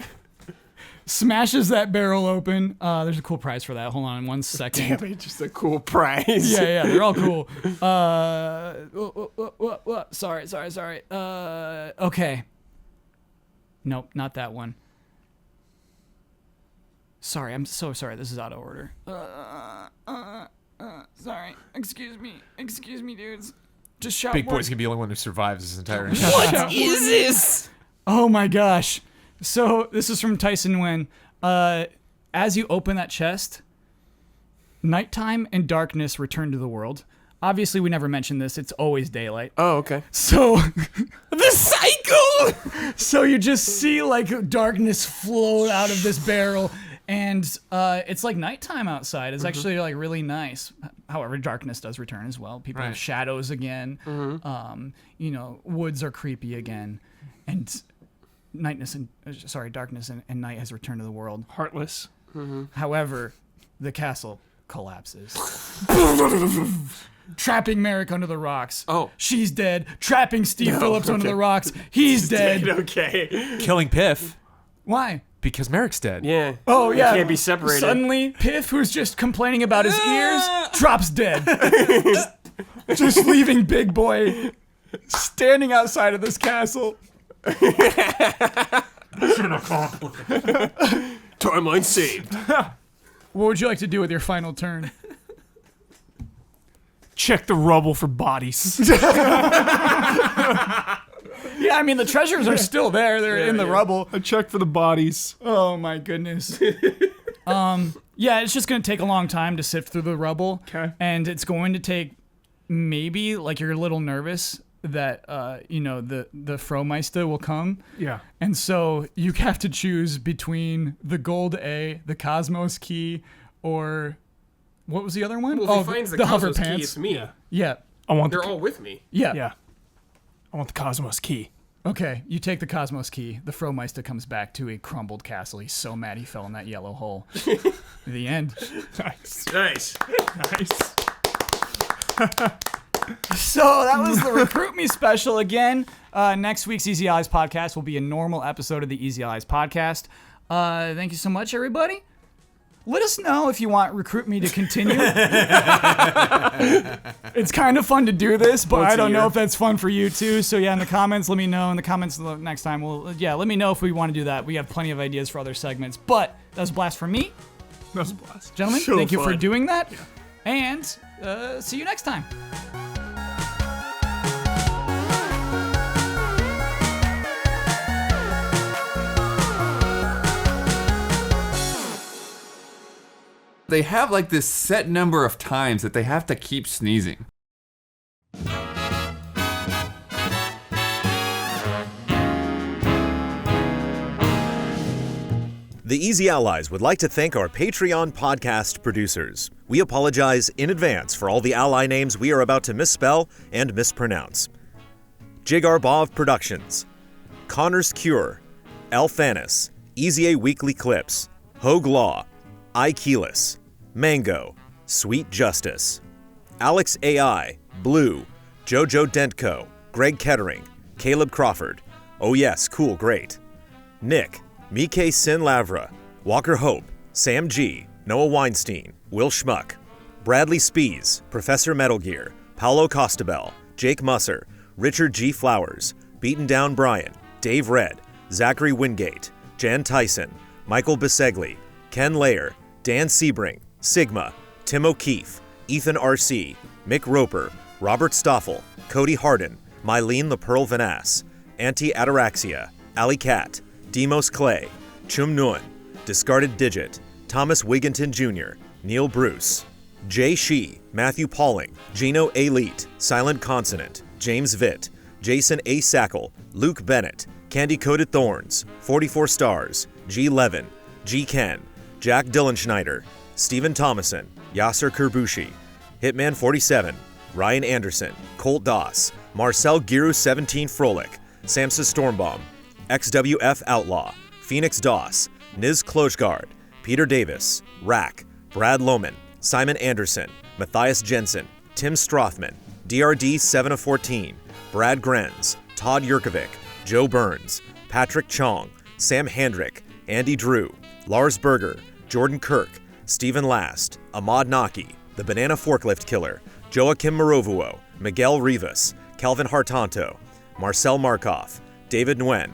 smashes that barrel open. There's a cool prize for that. Hold on 1 second. Damn it, just a cool prize. Yeah, they're all cool. Sorry. Okay. Nope, not that one. Sorry, I'm so sorry. This is out of order. Sorry. Excuse me, dudes. Just shout. Big more. Boy's gonna be the only one who survives this entire. What is this? Oh my gosh. So this is from Tyson Nguyen. As you open that chest, nighttime and darkness return to the world. Obviously, we never mentioned this. It's always daylight. Oh, okay. So The cycle. So you just see like darkness float out of this barrel, and it's like nighttime outside. It's actually like really nice. However, darkness does return as well. People have shadows again. Woods are creepy again, and darkness and night has returned to the world. Heartless. However, the castle collapses. Trapping Merrick under the rocks. Oh. She's dead. Trapping Steve Phillips under the rocks. He's dead. Okay. Killing Piff Why? because Merrick's dead. Yeah. Oh, yeah. They can't be separated. Suddenly, Piff, who's just complaining about his ears, drops dead. Just leaving Big Boy standing outside of this castle. Timeline saved. What would you like to do with your final turn? Check the rubble for bodies. Yeah, I mean, the treasures are still there. They're in the rubble. I check for the bodies. Oh, my goodness. Yeah, it's just going to take a long time to sift through the rubble. Okay. And it's going to take maybe, like, you're a little nervous that, the Fromeister will come. Yeah. And so you have to choose between the gold A, the Cosmos key, or what was the other one? Well, if he finds the hover Cosmos key, pants. it's me. Yeah. I want They're the all with me. Yeah. Yeah. I want the Cosmos key. Okay, you take the Cosmos key. The Fromeister comes back to a crumbled castle. He's so mad he fell in that yellow hole. The end. Nice. Nice. Nice. So that was the Recruit Me special again. Next week's Easy Allies podcast will be a normal episode of the Easy Allies podcast. Thank you so much, everybody. Let us know if you want Recruit Me to continue. It's kind of fun to do this, but I don't know if that's fun for you too. So yeah, in the comments, let me know. In the comments next time, let me know if we want to do that. We have plenty of ideas for other segments. But that was a blast from me. That was a blast. Gentlemen, thank you for doing that. Yeah. And see you next time. They have like this set number of times that they have to keep sneezing. The Easy Allies would like to thank our Patreon podcast producers. We apologize in advance for all the ally names we are about to misspell and mispronounce. Jigar Bov Productions, Connor's Cure, Alphanis, Easy A Weekly Clips, Hogue Law, iKeyless, Mango, Sweet Justice, Alex AI, Blue, Jojo Dentco, Greg Kettering, Caleb Crawford, Oh Yes, Cool, Great, Nick, Mike Sin Lavra, Walker Hope, Sam G, Noah Weinstein, Will Schmuck, Bradley Spees, Professor Metal Gear, Paolo Costabel, Jake Musser, Richard G. Flowers, Beaten Down Brian, Dave Red, Zachary Wingate, Jan Tyson, Michael Bisegli, Ken Layer, Dan Sebring, Sigma, Tim O'Keefe, Ethan R.C., Mick Roper, Robert Stoffel, Cody Harden, Mylene the Pearl Vanass, Anti-Ataraxia, Ali Cat, Demos Clay, Chum Nguyen, Discarded Digit, Thomas Wigginton Jr., Neil Bruce, Jay Shee, Matthew Pauling, Gino Elite, Silent Consonant, James Vitt, Jason A. Sackle, Luke Bennett, Candy Coated Thorns, 44 Stars, G. Levin, G. Ken, Jack Dillenschneider, Stephen Thomason, Yasser Kerbushi, Hitman 47, Ryan Anderson, Colt Doss, Marcel Giru 17 Froelich, Samsa Stormbaum, XWF Outlaw, Phoenix Doss, Niz Klojgard, Peter Davis, Rack, Brad Lohman, Simon Anderson, Matthias Jensen, Tim Strothman, DRD 7 of 14, Brad Grenz, Todd Yurkovic, Joe Burns, Patrick Chong, Sam Handrick, Andy Drew, Lars Berger, Jordan Kirk, Stephen Last, Ahmad Naki, The Banana Forklift Killer, Joachim Morovuo, Miguel Rivas, Calvin Hartanto, Marcel Markov, David Nguyen,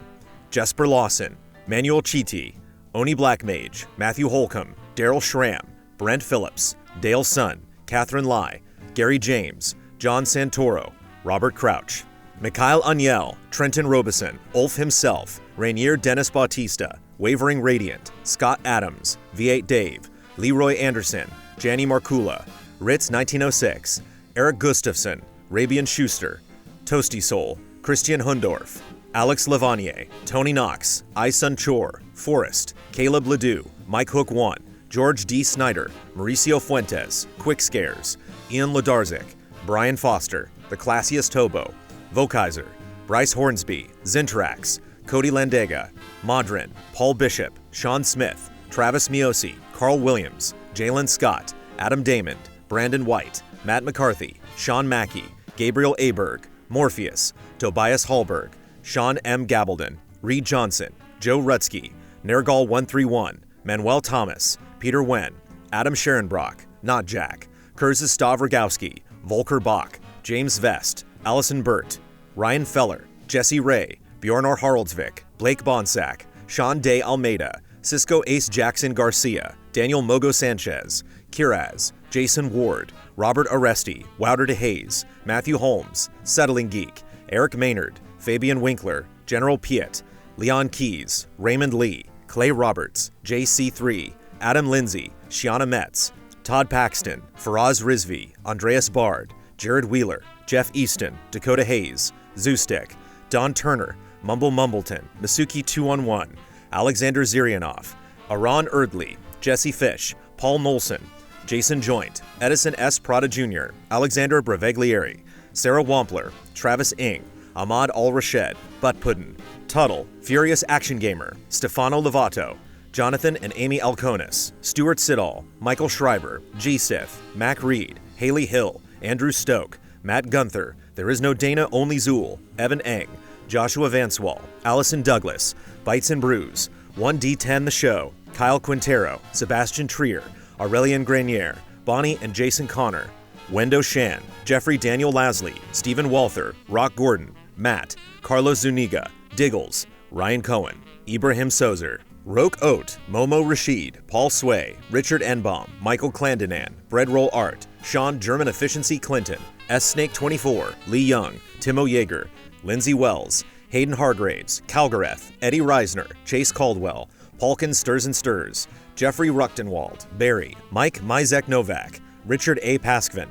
Jesper Lawson, Manuel Chiti, Oni Blackmage, Matthew Holcomb, Daryl Schramm, Brent Phillips, Dale Sun, Catherine Lai, Gary James, John Santoro, Robert Crouch, Mikhail Aniel, Trenton Robeson, Ulf himself, Rainier Dennis Bautista, Wavering Radiant, Scott Adams, V8 Dave, Leroy Anderson, Janny Markula, Ritz 1906, Eric Gustafson, Rabian Schuster, Toasty Soul, Christian Hundorf, Alex Lavanier, Tony Knox, Isun Chor, Forrest, Caleb Ledoux, Mike Hook 1, George D. Snyder, Mauricio Fuentes, Quick Scares, Ian Lodarzik, Brian Foster, The Classiest Hobo, Vokaiser, Bryce Hornsby, Zintrax, Cody Landega, Modrin, Paul Bishop, Sean Smith, Travis Miosi, Carl Williams, Jalen Scott, Adam Damon, Brandon White, Matt McCarthy, Sean Mackey, Gabriel Aberg, Morpheus, Tobias Hallberg, Sean M. Gabaldon, Reed Johnson, Joe Rutsky, Nergal 131, Manuel Thomas, Peter Wen, Adam Scherenbrock, Not Jack, Kurzistav Rogowski, Volker Bach, James Vest, Allison Burt, Ryan Feller, Jesse Ray, Bjornar Haroldsvik, Blake Bonsack, Sean Day Almeida, Cisco Ace Jackson Garcia, Daniel Mogo Sanchez, Kiraz, Jason Ward, Robert Aresti, Wouter DeHaze, Matthew Holmes, Settling Geek, Eric Maynard, Fabian Winkler, General Piet, Leon Keys, Raymond Lee, Clay Roberts, JC3, Adam Lindsay, Shiana Metz, Todd Paxton, Faraz Rizvi, Andreas Bard, Jared Wheeler, Jeff Easton, Dakota Hayes, Zeustic, Don Turner, Mumble Mumbleton, Masuki 211, Alexander Zirianov, Aron Erdley, Jesse Fish, Paul Nolson, Jason Joint, Edison S. Prada Jr., Alexander Breveglieri, Sarah Wampler, Travis Ing, Ahmad Al-Rashed, Butt Puddin, Tuttle, Furious Action Gamer, Stefano Lovato, Jonathan and Amy Alconis, Stuart Siddall, Michael Schreiber, G-Sith, Mac Reed, Haley Hill, Andrew Stoke, Matt Gunther, There Is No Dana, Only Zool, Evan Eng, Joshua Vanswall, Allison Douglas, Bites and Brews, 1D10 The Show, Kyle Quintero, Sebastian Trier, Aurelian Grenier, Bonnie and Jason Connor, Wendo Shan, Jeffrey Daniel Lasley, Stephen Walther, Rock Gordon, Matt, Carlos Zuniga, Diggles, Ryan Cohen, Ibrahim Sozer, Roke Oat, Momo Rashid, Paul Sway, Richard Enbaum, Michael Clandanan, Breadroll Art, Sean German Efficiency Clinton, S Snake 24, Lee Young, Timo Yeager, Lindsay Wells, Hayden Hargraves, Calgareth, Eddie Reisner, Chase Caldwell, Paulkin Stirs and Stirs, Jeffrey Ruchtenwald, Barry, Mike Mizek Novak, Richard A. Paskvin,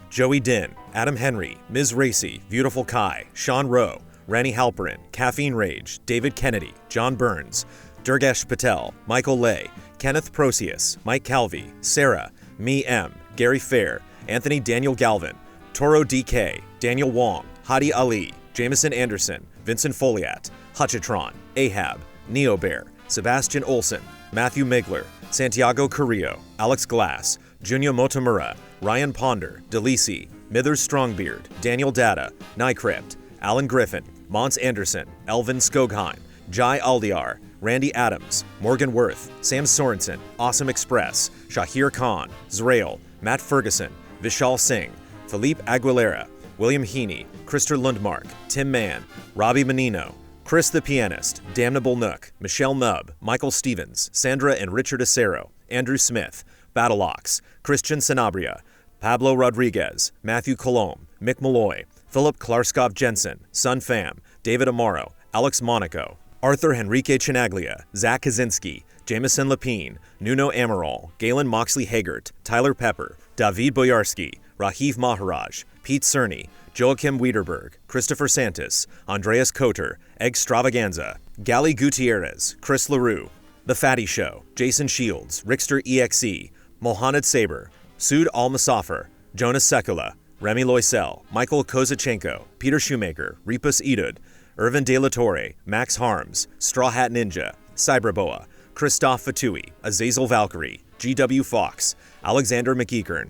Joey Din, Adam Henry, Ms. Racy, Beautiful Kai, Sean Rowe, Randy Halperin, Caffeine Rage, David Kennedy, John Burns, Durgesh Patel, Michael Lay, Kenneth Procius, Mike Calvi, Sarah, Me M, Gary Fair, Anthony Daniel Galvin, Toro DK, Daniel Wong, Hadi Ali, Jameson Anderson, Vincent Foliat, Hutchitron, Ahab, Neobear, Sebastian Olson, Matthew Migler, Santiago Carrillo, Alex Glass, Junya Motomura, Ryan Ponder, Delisi, Mithers Strongbeard, Daniel Data, Nycrypt, Alan Griffin, Mons Anderson, Elvin Skogheim, Jai Aldiar, Randy Adams, Morgan Worth, Sam Sorensen, Awesome Express, Shahir Khan, Zrael, Matt Ferguson, Vishal Singh, Philippe Aguilera, William Heaney, Krister Lundmark, Tim Mann, Robbie Menino, Chris the Pianist, Damnable Nook, Michelle Nubb, Michael Stevens, Sandra and Richard Acero, Andrew Smith, Battleox, Christian Sanabria, Pablo Rodriguez, Matthew Colomb, Mick Malloy, Philip Klarskov Jensen, Sun Pham, David Amaro, Alex Monaco, Arthur Henrique Chinaglia, Zach Kaczynski, Jameson Lapine, Nuno Amaral, Galen Moxley Hagert, Tyler Pepper, David Boyarski, Rahif Maharaj, Pete Cerny, Joachim Wiederberg, Christopher Santis, Andreas Koter, Extravaganza, Gali Gutierrez, Chris LaRue, The Fatty Show, Jason Shields, Rickster EXE, Mohamed Saber, Sud Al-Masafir, Jonas Sekula, Remy Loisel, Michael Kozachenko, Peter Shoemaker, Repus Edud, Irvin De La Torre, Max Harms, Straw Hat Ninja, Cyberboa, Christoph Fatui, Azazel Valkyrie, GW Fox, Alexander McEachern,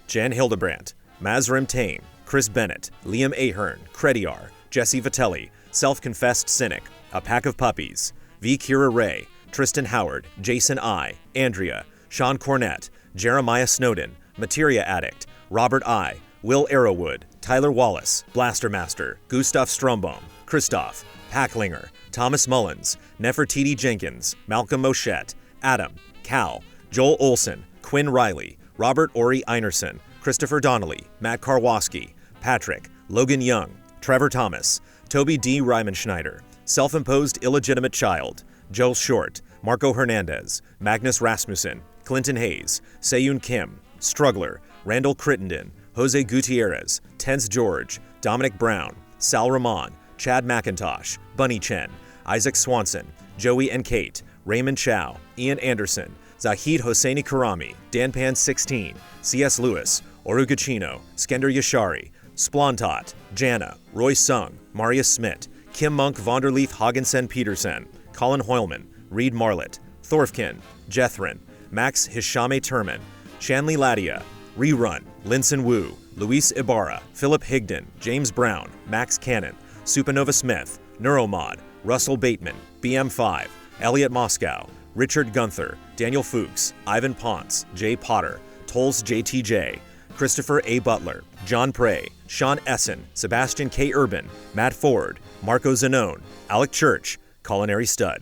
Jan Hildebrandt, Mazrim Tame, Chris Bennett, Liam Ahern, Crediar, Jesse Vitelli, Self-Confessed Cynic, A Pack of Puppies, V. Kira Ray, Tristan Howard, Jason I, Andrea, Sean Cornett, Jeremiah Snowden, Materia Addict, Robert I, Will Arrowwood, Tyler Wallace, Blastermaster, Gustav Strombaum, Christoph, Packlinger, Thomas Mullins, Nefertiti Jenkins, Malcolm Moschette, Adam, Cal, Joel Olson, Quinn Riley, Robert Ori Einerson, Christopher Donnelly, Matt Karwoski, Patrick, Logan Young, Trevor Thomas, Toby D. Rymanschneider, Self-Imposed Illegitimate Child, Joel Short, Marco Hernandez, Magnus Rasmussen, Clinton Hayes, Seyun Kim, Struggler, Randall Crittenden, Jose Gutierrez, Tense George, Dominic Brown, Sal Rahman, Chad McIntosh, Bunny Chen, Isaac Swanson, Joey and Kate, Raymond Chow, Ian Anderson, Zahid Hosseini Karami, Danpan 16, C.S. Lewis, Orugachino, Skender Yashari, Splontot, Jana, Roy Sung, Marius Smith, Kim Monk Vonderleaf Haagensen Petersen, Colin Hoylman, Reed Marlett, Thorfkin, Jethrin, Max Hishame Turman, Shanley Ladia, Rerun, Linson Wu, Luis Ibarra, Philip Higdon, James Brown, Max Cannon, Supernova Smith, Neuromod, Russell Bateman, BM5, Elliot Moscow, Richard Gunther, Daniel Fuchs, Ivan Ponce, Jay Potter, Tolls JTJ, Christopher A. Butler, John Prey, Sean Essen, Sebastian K. Urban, Matt Ford, Marco Zanone, Alec Church, Culinary Stud.